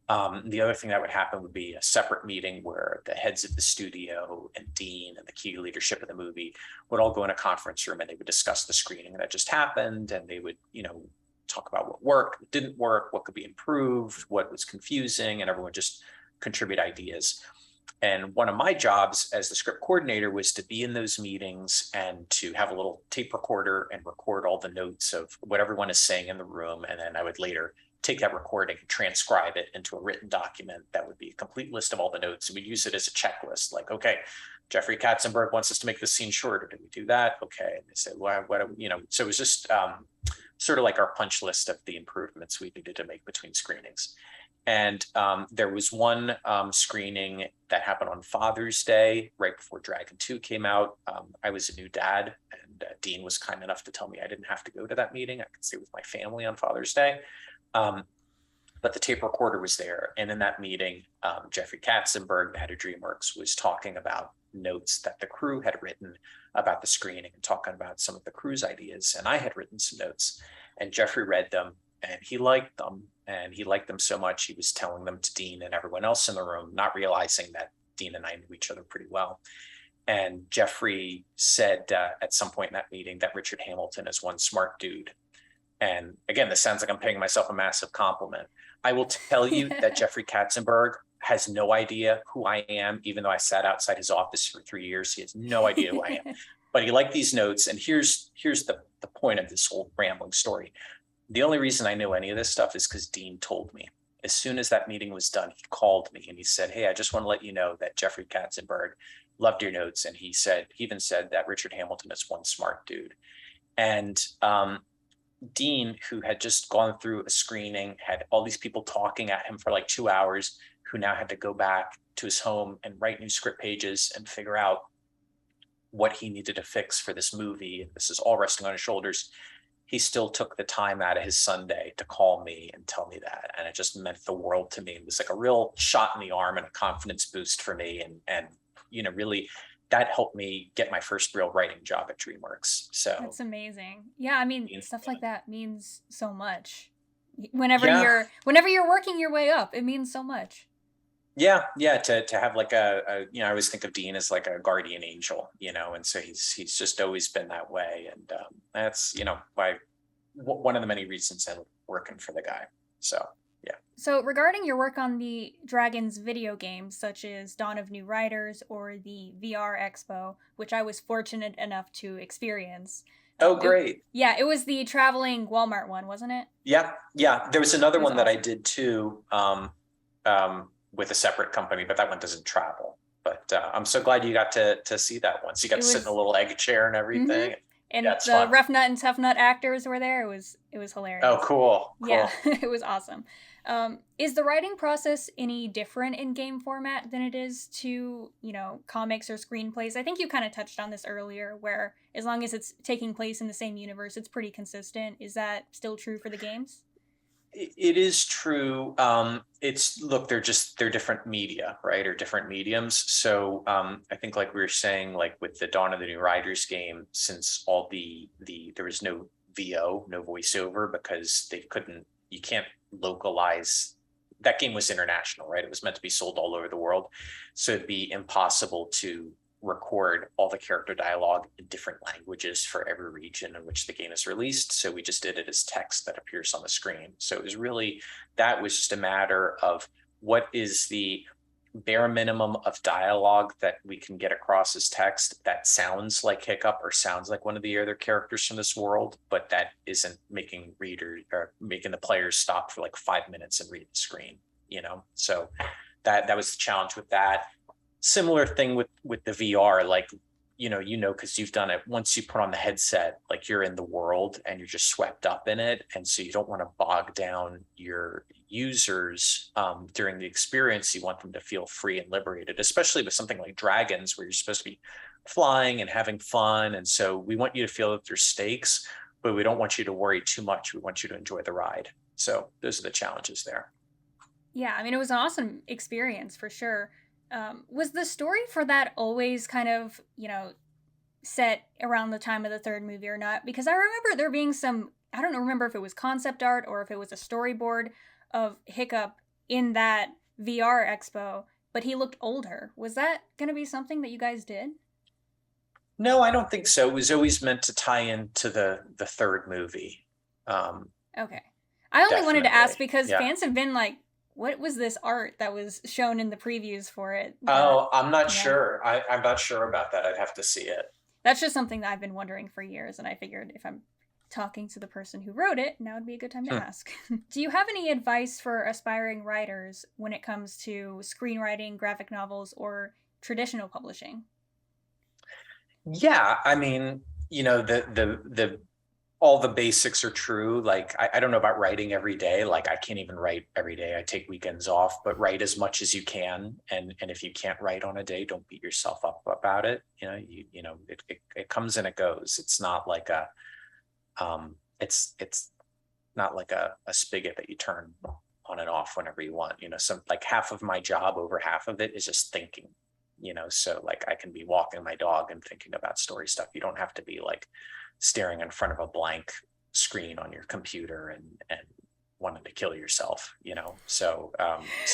The other thing that would happen would be a separate meeting where the heads of the studio and Dean and the key leadership of the movie would all go in a conference room, and they would discuss the screening that just happened, and they would, talk about what worked, what didn't work, what could be improved, what was confusing, and everyone just contribute ideas. And one of my jobs as the script coordinator was to be in those meetings and to have a little tape recorder and record all the notes of what everyone is saying in the room. And then I would later take that recording and transcribe it into a written document that would be a complete list of all the notes. And we'd use it as a checklist, like, okay, Jeffrey Katzenberg wants us to make this scene shorter. Did we do that? Okay. And they said, well, so it was just sort of like our punch list of the improvements we needed to make between screenings. And there was one screening that happened on Father's Day, right before Dragon 2 came out. I was a new dad, and Dean was kind enough to tell me I didn't have to go to that meeting. I could stay with my family on Father's Day. But the tape recorder was there. And in that meeting, Jeffrey Katzenberg, the head of DreamWorks, was talking about notes that the crew had written about the screening and talking about some of the crew's ideas. And I had written some notes, and Jeffrey read them, and he liked them. And he liked them so much, he was telling them to Dean and everyone else in the room, not realizing that Dean and I knew each other pretty well. And Jeffrey said at some point in that meeting that Richard Hamilton is one smart dude. And again, this sounds like I'm paying myself a massive compliment. I will tell you that Jeffrey Katzenberg has no idea who I am, even though I sat outside his office for 3 years. He has no idea who I am. But he liked these notes. And here's the point of this whole rambling story. The only reason I know any of this stuff is because Dean told me. As soon as that meeting was done, he called me and he said, hey, I just want to let you know that Jeffrey Katzenberg loved your notes. And he even said that Richard Hamilton is one smart dude. And Dean, who had just gone through a screening, had all these people talking at him for like 2 hours, who now had to go back to his home and write new script pages and figure out what he needed to fix for this movie. This is all resting on his shoulders. He still took the time out of his Sunday to call me and tell me that. And it just meant the world to me. It was like a real shot in the arm and a confidence boost for me. And really that helped me get my first real writing job at DreamWorks. So That's amazing. Yeah, I mean, you stuff know, like that means so much. yeah, Whenever you're working your way up, it means so much. yeah, to have like a, you know, I always think of Dean as like a guardian angel, you know, and so he's just always been that way, and that's, you know, why one of the many reasons I love working for the guy. So yeah. So, regarding your work on the Dragons video games, such as Dawn of New Riders or the VR Expo, which I was fortunate enough to experience. Oh, It, great. yeah, it was the traveling Walmart one, wasn't it? Yeah, yeah. There was It another was one that I awesome. did too, with a separate company, but that one doesn't travel. But I'm so glad you got to see that one. So you got It to sit in a was, little egg chair and mm-hmm. everything. Yeah, And it's the fun. Rough Nut and Tough Nut actors were there. It was Oh, hilarious. cool, Yeah, cool. it was awesome. Is the writing process any different in game format than it is to, comics or screenplays? I think you kind of touched on this earlier, where as long as it's taking place in the same universe, it's pretty consistent. Is that still true for the games? It is true. It's look, they're different media, right, or different mediums. So I think, like we were saying, like with the Dawn of the New Riders game, since all there was no VO, no voiceover, because they couldn't, you can't localize. That game was international, right? It was meant to be sold all over the world, so it'd be impossible to record all the character dialogue in different languages for every region in which the game is released. So we just did it as text that appears on the screen. So it was really, that was just a matter of what is the bare minimum of dialogue that we can get across as text that sounds like Hiccup or sounds like one of the other characters from this world, but that isn't making readers or making the players stop for like 5 minutes and read the screen, you know? So that was the challenge with that. Similar thing with the VR, like, because you've done it. Once you put on the headset, like, you're in the world and you're just swept up in it, and so you don't want to bog down your users during the experience. You want them to feel free and liberated, especially with something like Dragons, where you're supposed to be flying and having fun. And so we want you to feel that there's stakes, but we don't want you to worry too much. We want you to enjoy the ride. So those are the challenges there. Yeah, I mean, it was an awesome experience for sure. Was the story for that always kind of, set around the time of the third movie or not? Because I remember there being some, I don't remember if it was concept art or if it was a storyboard of Hiccup in that VR expo, but he looked older. Was that going to be something that you guys did? No, I don't think so. It was always meant to tie into the third movie. Um, Okay. I only wanted to ask Definitely. because Yeah. fans have been like, what was this art that was shown in the previews for it? That, Oh, I'm not you know, sure. I'm not sure about that. I'd have to see it. that's just something that I've been wondering for years, and I figured if I'm talking to the person who wrote it, now would be a good time to Hmm. ask. Do you have any advice for aspiring writers when it comes to screenwriting, graphic novels, or traditional publishing? Yeah, I mean, the all the basics are true. Like, I don't know about writing every day. Like, I can't even write every day. I take weekends off, but write as much as you can. And if you can't write on a day, don't beat yourself up about it. It comes and it goes. It's not like it's not like a spigot that you turn on and off whenever you want. Some, like, half of my job, over half of it is just thinking. So, like, I can be walking my dog and thinking about story stuff. You don't have to be like staring in front of a blank screen on your computer and wanting to kill yourself. So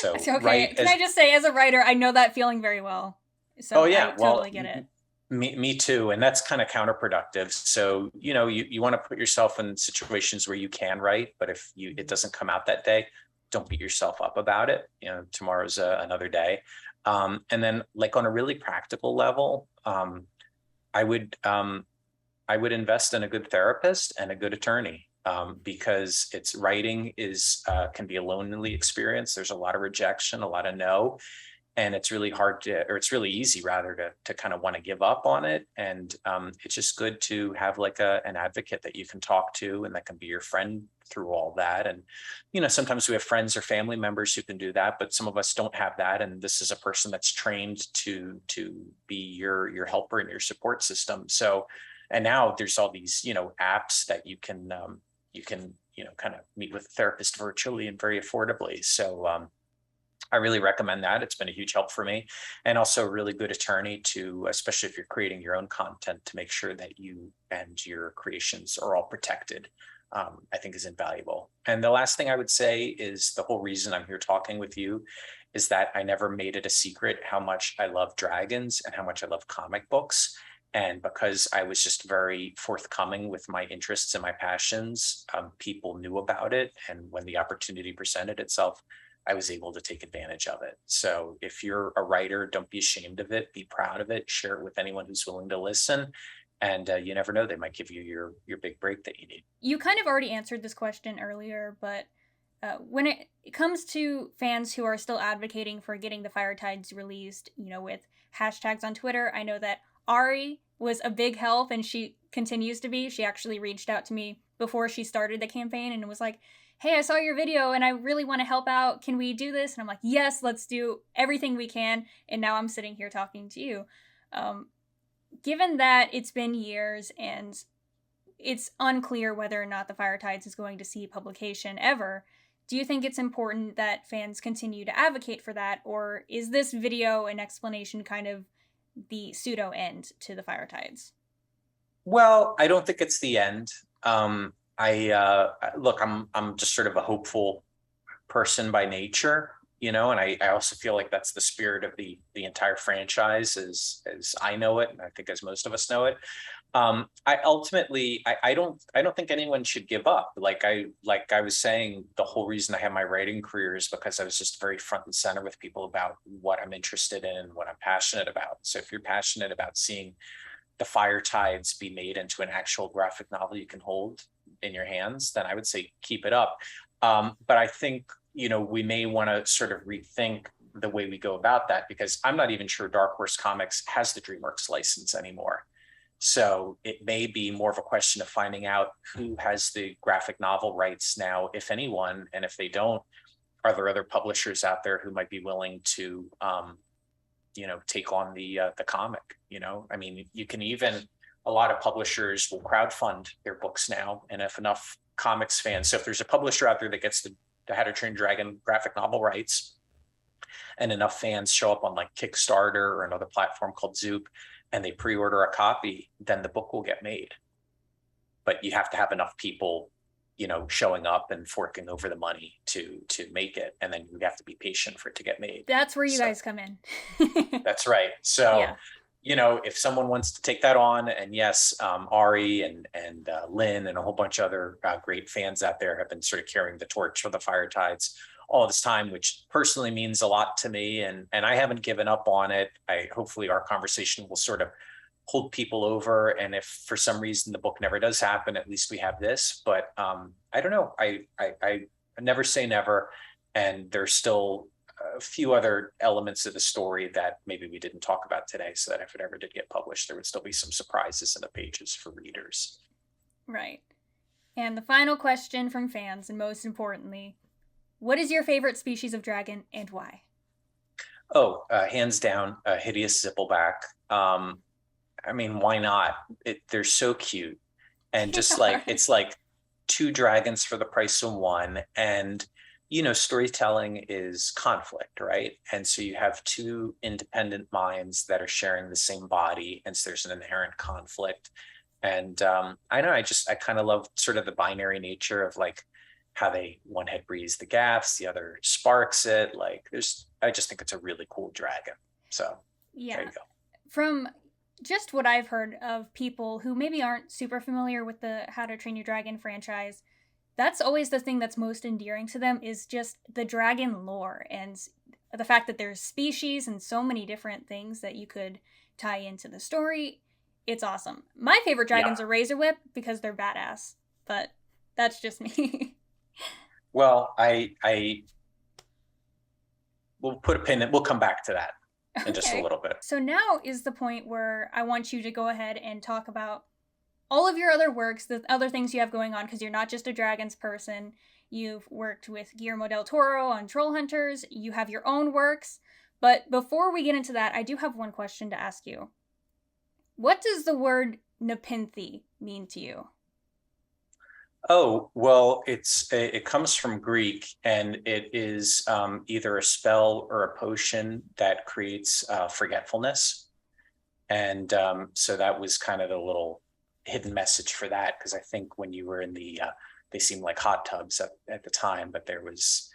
Okay, right can as I just say, as a writer, I know that feeling very well. Oh, So I yeah, totally well, get it. me too, and that's kind of counterproductive. So you want to put yourself in situations where you can write, but if it doesn't come out that day, don't beat yourself up about it. Tomorrow's another day. And then, like, on a really practical level, I would I would invest in a good therapist and a good attorney, because it's writing is can be a lonely experience. There's a lot of rejection, a lot of no, and it's really hard to, or it's really easy rather, to kind of want to give up on it. And it's just good to have like an advocate that you can talk to and that can be your friend through all that. And sometimes we have friends or family members who can do that, but some of us don't have that, and this is a person that's trained to be your helper and your support system. So, and now there's all these apps that you can kind of meet with a therapist virtually and very affordably. So I really recommend that. It's been a huge help for me, and also a really good attorney to, especially if you're creating your own content, to make sure that you and your creations are all protected. I think is invaluable. And the last thing I would say is the whole reason I'm here talking with you is that I never made it a secret how much I love dragons and how much I love comic books. And because I was just very forthcoming with my interests and my passions, people knew about it. And when the opportunity presented itself, I was able to take advantage of it. So if you're a writer, don't be ashamed of it. Be proud of it. Share it with anyone who's willing to listen. And you never know, they might give you your big break that you need. You kind of already answered this question earlier, but when it comes to fans who are still advocating for getting the Fire Tides released, with hashtags on Twitter, I know that Ari was a big help, and she continues to be. She actually reached out to me before she started the campaign and was like, hey, I saw your video and I really want to help out. Can we do this? And I'm like, yes, let's do everything we can. And now I'm sitting here talking to you. Given that it's been years and it's unclear whether or not the Fire Tides is going to see publication ever, do you think it's important that fans continue to advocate for that? Or is this video and explanation kind of the pseudo end to the Fire Tides? Well, I don't think it's the end. Look, I'm just sort of a hopeful person by nature, and I also feel like that's the spirit of the entire franchise as I know it, and I think as most of us know it. I don't think anyone should give up. Like I was saying, the whole reason I had my writing career is because I was just very front and center with people about what I'm interested in, what I'm passionate about. So if you're passionate about seeing the Fire Tides be made into an actual graphic novel you can hold in your hands, then I would say keep it up. But I think, we may want to sort of rethink the way we go about that, because I'm not even sure Dark Horse Comics has the DreamWorks license anymore. So it may be more of a question of finding out who has the graphic novel rights now, if anyone, and if they don't, are there other publishers out there who might be willing to, take on the comic? I mean, you can even, a lot of publishers will crowdfund their books now, and if enough comics fans, so if there's a publisher out there that gets the How to Train Your Dragon graphic novel rights, and enough fans show up on like Kickstarter or another platform called Zoop, and they pre-order a copy, then the book will get made. But you have to have enough people, showing up and forking over the money to make it, and then you have to be patient for it to get made. That's where you guys come in. That's right. So, yeah. If someone wants to take that on, and yes, Ari and Lynn and a whole bunch of other great fans out there have been sort of carrying the torch for the Fire Tides all this time, which personally means a lot to me, and I haven't given up on it. Hopefully our conversation will sort of hold people over, and if for some reason the book never does happen, at least we have this. But I don't know. I never say never, and there's still a few other elements of the story that maybe we didn't talk about today, so that if it ever did get published, there would still be some surprises in the pages for readers. Right. And the final question from fans, and most importantly, what is your favorite species of dragon and why? Oh, hands down, hideous zippleback. I mean, why not? They're so cute, and just like it's like two dragons for the price of one. And storytelling is conflict, right? And so you have two independent minds that are sharing the same body, and so there's an inherent conflict. And I know, I kind of love sort of the binary nature of like how one head breathes the gas, the other sparks it. Like I just think it's a really cool dragon. So yeah, there you go. From just what I've heard of people who maybe aren't super familiar with the How to Train Your Dragon franchise, that's always the thing that's most endearing to them, is just the dragon lore and the fact that there's species and so many different things that you could tie into the story. It's awesome. My favorite dragons are Razor Whip because they're badass, but that's just me. Well, we'll put a pin in, we'll come back to that in just a little bit. So now is the point where I want you to go ahead and talk about all of your other works, the other things you have going on, because you're not just a dragons person. You've worked with Guillermo del Toro on Troll Hunters. You have your own works. But before we get into that, I do have one question to ask you. What does the word Nepenthe mean to you? Oh, well, it comes from Greek, and it is either a spell or a potion that creates forgetfulness. And so that was kind of the little hidden message for that, because I think when you were in they seemed like hot tubs at the time, but there was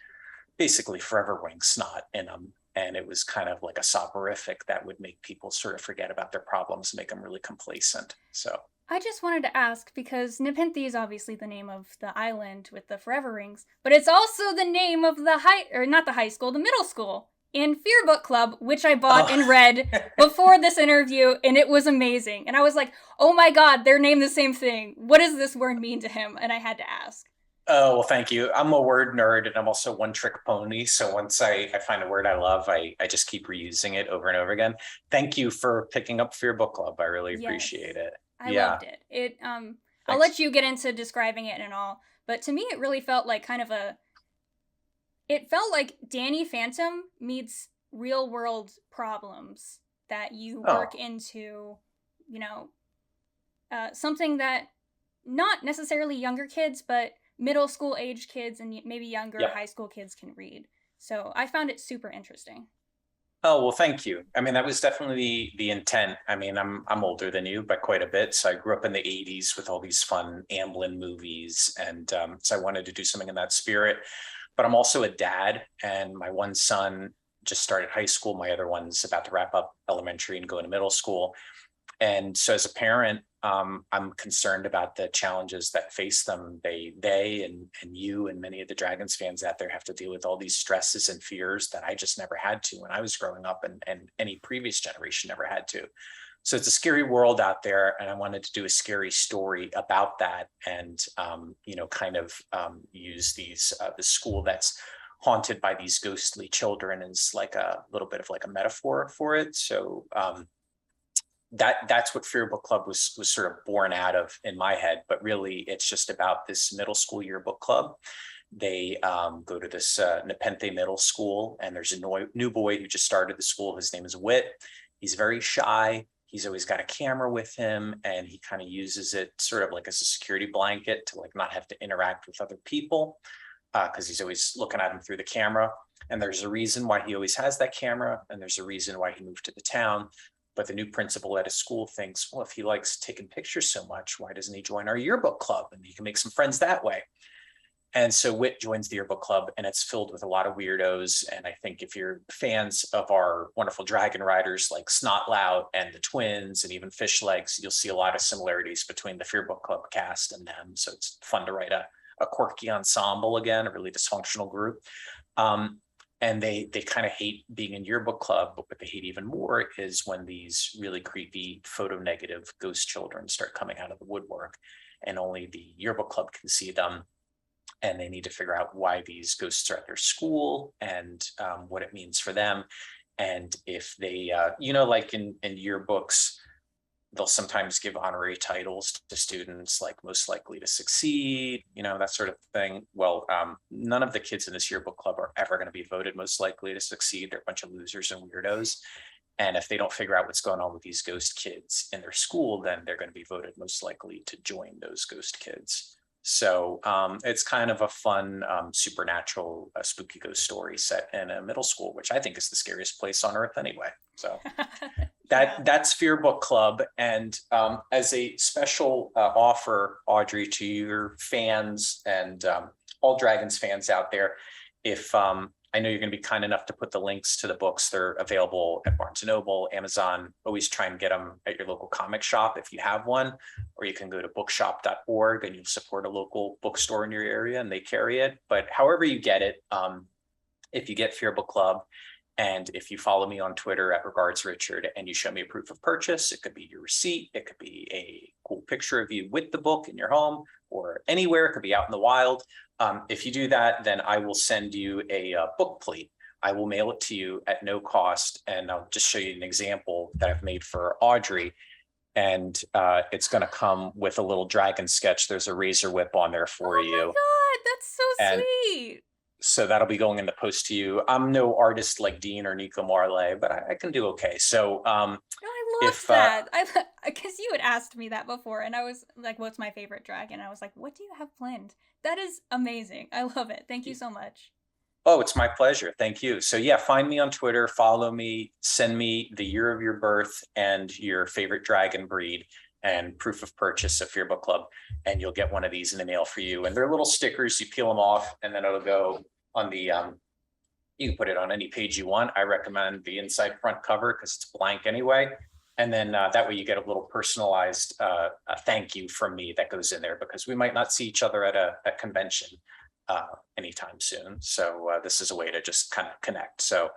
basically forever wing snot in them. And it was kind of like a soporific that would make people sort of forget about their problems, make them really complacent. So, I just wanted to ask because Nepenthe is obviously the name of the island with the forever rings, but it's also the name of the not the high school, the middle school in Fear Book Club, which I bought and read before this interview, and it was amazing. And I was like, oh my god, they're named the same thing. What does this word mean to him? And I had to ask. Oh, well, thank you. I'm a word nerd and I'm also one trick pony. So once I find a word I love, I just keep reusing it over and over again. Thank you for picking up Fear Book Club. I really Yes, appreciate it. I Yeah, loved it. I'll thanks. let you get into describing it and all, but to me, it really felt like kind of a it felt like Danny Phantom meets real world problems that you work Oh, into, you know, something that not necessarily younger kids, but middle school age kids and maybe younger yeah. high school kids can read. So I found it super interesting. Oh, well, thank you. I mean, that was definitely the intent. I mean, I'm older than you by quite a bit. So I grew up in the 80s with all these fun Amblin movies. And so I wanted to do something in that spirit. But I'm also a dad, and my one son just started high school. My other one's about to wrap up elementary and go into middle school. And so as a parent, I'm concerned about the challenges that face them. And you and many of the Dragons fans out there have to deal with all these stresses and fears that I just never had to when I was growing up, and any previous generation never had to. So it's a scary world out there, and I wanted to do a scary story about that, and kind of use the school that's haunted by these ghostly children as like a little bit of like a metaphor for it. So that's what Fear Book Club was sort of born out of in my head. But really, it's just about this middle school yearbook club. They go to this Nepenthe Middle School, and there's a new boy who just started the school. His name is Wit. He's very shy. He's always got a camera with him, and he kind of uses it sort of like as a security blanket to like not have to interact with other people, because he's always looking at him through the camera. And there's a reason why he always has that camera, and there's a reason why he moved to the town. But the new principal at his school thinks, well, if he likes taking pictures so much, why doesn't he join our yearbook club? And he can make some friends that way. And so Wit joins the yearbook club, and it's filled with a lot of weirdos. And I think if you're fans of our wonderful dragon riders like Snotlout and the twins and even Fishlegs, you'll see a lot of similarities between the Fearbook Club cast and them. So it's fun to write a quirky ensemble again, a really dysfunctional group. And they kind of hate being in yearbook club, but what they hate even more is when these really creepy photo negative ghost children start coming out of the woodwork, and only the yearbook club can see them. And they need to figure out why these ghosts are at their school, and what it means for them. And if they, like in yearbooks, they'll sometimes give honorary titles to students like most likely to succeed, that sort of thing. Well, none of the kids in this yearbook club are ever going to be voted most likely to succeed. They're a bunch of losers and weirdos. And if they don't figure out what's going on with these ghost kids in their school, then they're going to be voted most likely to join those ghost kids. So it's kind of a fun, supernatural, spooky ghost story set in a middle school, which I think is the scariest place on earth anyway. So Yeah. that's Fear Book Club. And as a special offer, Audrey, to your fans and all Dragons fans out there, if I know you're going to be kind enough to put the links to the books, they're available at Barnes & Noble, Amazon. Always try and get them at your local comic shop if you have one, or you can go to bookshop.org and you'll support a local bookstore in your area and they carry it. But however you get it, if you get Fear Book Club, and if you follow me on Twitter at Regards Richard and you show me a proof of purchase, it could be your receipt, it could be a cool picture of you with the book in your home or anywhere, it could be out in the wild. If you do that, then I will send you a book plate. I will mail it to you at no cost, and I'll just show you an example that I've made for Audrey. And it's going to come with a little dragon sketch. There's a razor whip on there for Oh you. my god, that's so And sweet. so that'll be going in the post to you. I'm no artist like Dean or Nico Marley, but I can do okay. So I If that? Because you had asked me that before, and I was like, "What's my favorite dragon?" I was like, "What do you have planned?" That is amazing. I love it. Thank you so much. Oh, it's my pleasure. Thank you. So yeah, find me on Twitter, follow me, send me the year of your birth and your favorite dragon breed and proof of purchase of Fear Book Club, and you'll get one of these in the mail for you. And they're little stickers. You peel them off, and then it'll go on the. You can put it on any page you want. I recommend the inside front cover because it's blank anyway. And then that way you get a little personalized a thank you from me that goes in there, because we might not see each other at a convention anytime soon. So this is a way to just kind of connect. So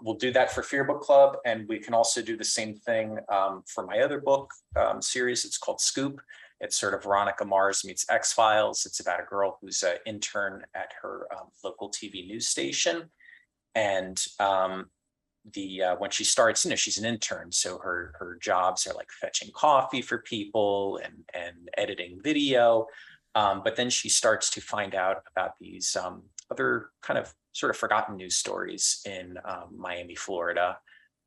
we'll do that for Fear Book Club, and we can also do the same thing for my other book series. It's called Scoop. It's sort of Veronica Mars meets X-Files. It's about a girl who's an intern at her local TV news station. And when she starts, she's an intern, so her jobs are like fetching coffee for people and editing video. But then she starts to find out about these other kind of sort of forgotten news stories in Miami, Florida,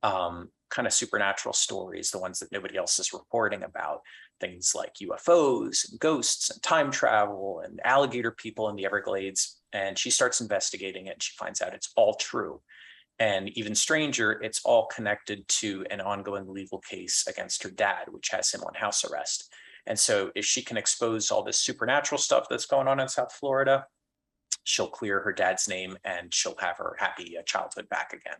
kind of supernatural stories, the ones that nobody else is reporting about, things like UFOs and ghosts and time travel and alligator people in the Everglades. And she starts investigating it, and she finds out it's all true. And even stranger, it's all connected to an ongoing legal case against her dad, which has him on house arrest. And so if she can expose all this supernatural stuff that's going on in South Florida, she'll clear her dad's name and she'll have her happy childhood back again.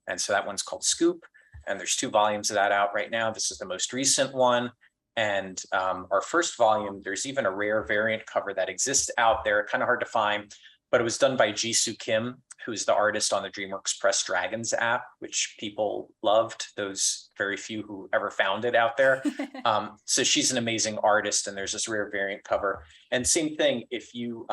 And so that one's called Scoop. And there's 2 volumes of that out right now. This is the most recent one. And our first volume, there's even a rare variant cover that exists out there, kind of hard to find, but it was done by Jisoo Kim, who's the artist on the DreamWorks Press Dragons app, which people loved, those very few who ever found it out there. So she's an amazing artist, and there's this rare variant cover. And same thing, if you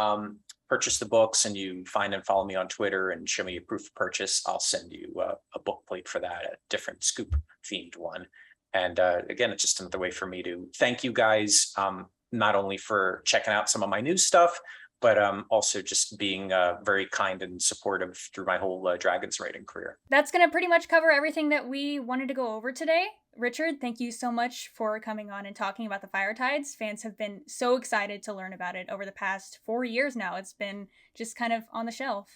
purchase the books and you find and follow me on Twitter and show me a proof of purchase, I'll send you a book plate for that, a different Scoop themed one. And again, it's just another way for me to thank you guys, not only for checking out some of my new stuff, but also just being very kind and supportive through my whole Dragons writing career. That's going to pretty much cover everything that we wanted to go over today. Richard, thank you so much for coming on and talking about the Fire Tides. Fans have been so excited to learn about it over the past 4 years now. It's been just kind of on the shelf.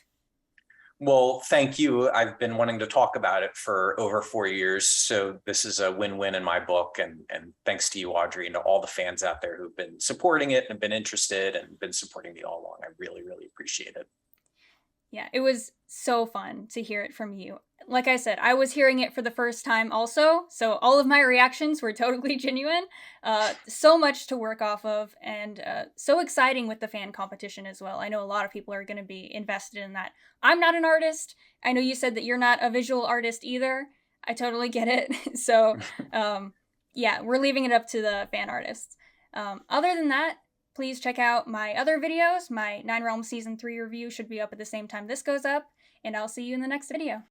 Well, thank you. I've been wanting to talk about it for over 4 years. So this is a win-win in my book. And thanks to you, Audrey, and to all the fans out there who've been supporting it and been interested and been supporting me all along. I really, really appreciate it. Yeah, it was so fun to hear it from you. Like I said, I was hearing it for the first time also, so all of my reactions were totally genuine. So much to work off of, and so exciting with the fan competition as well. I know a lot of people are going to be invested in that. I'm not an artist. I know you said that you're not a visual artist either. I totally get it. So, yeah, we're leaving it up to the fan artists. Other than that, please check out my other videos. My 9 Realms Season 3 review should be up at the same time this goes up, and I'll see you in the next video.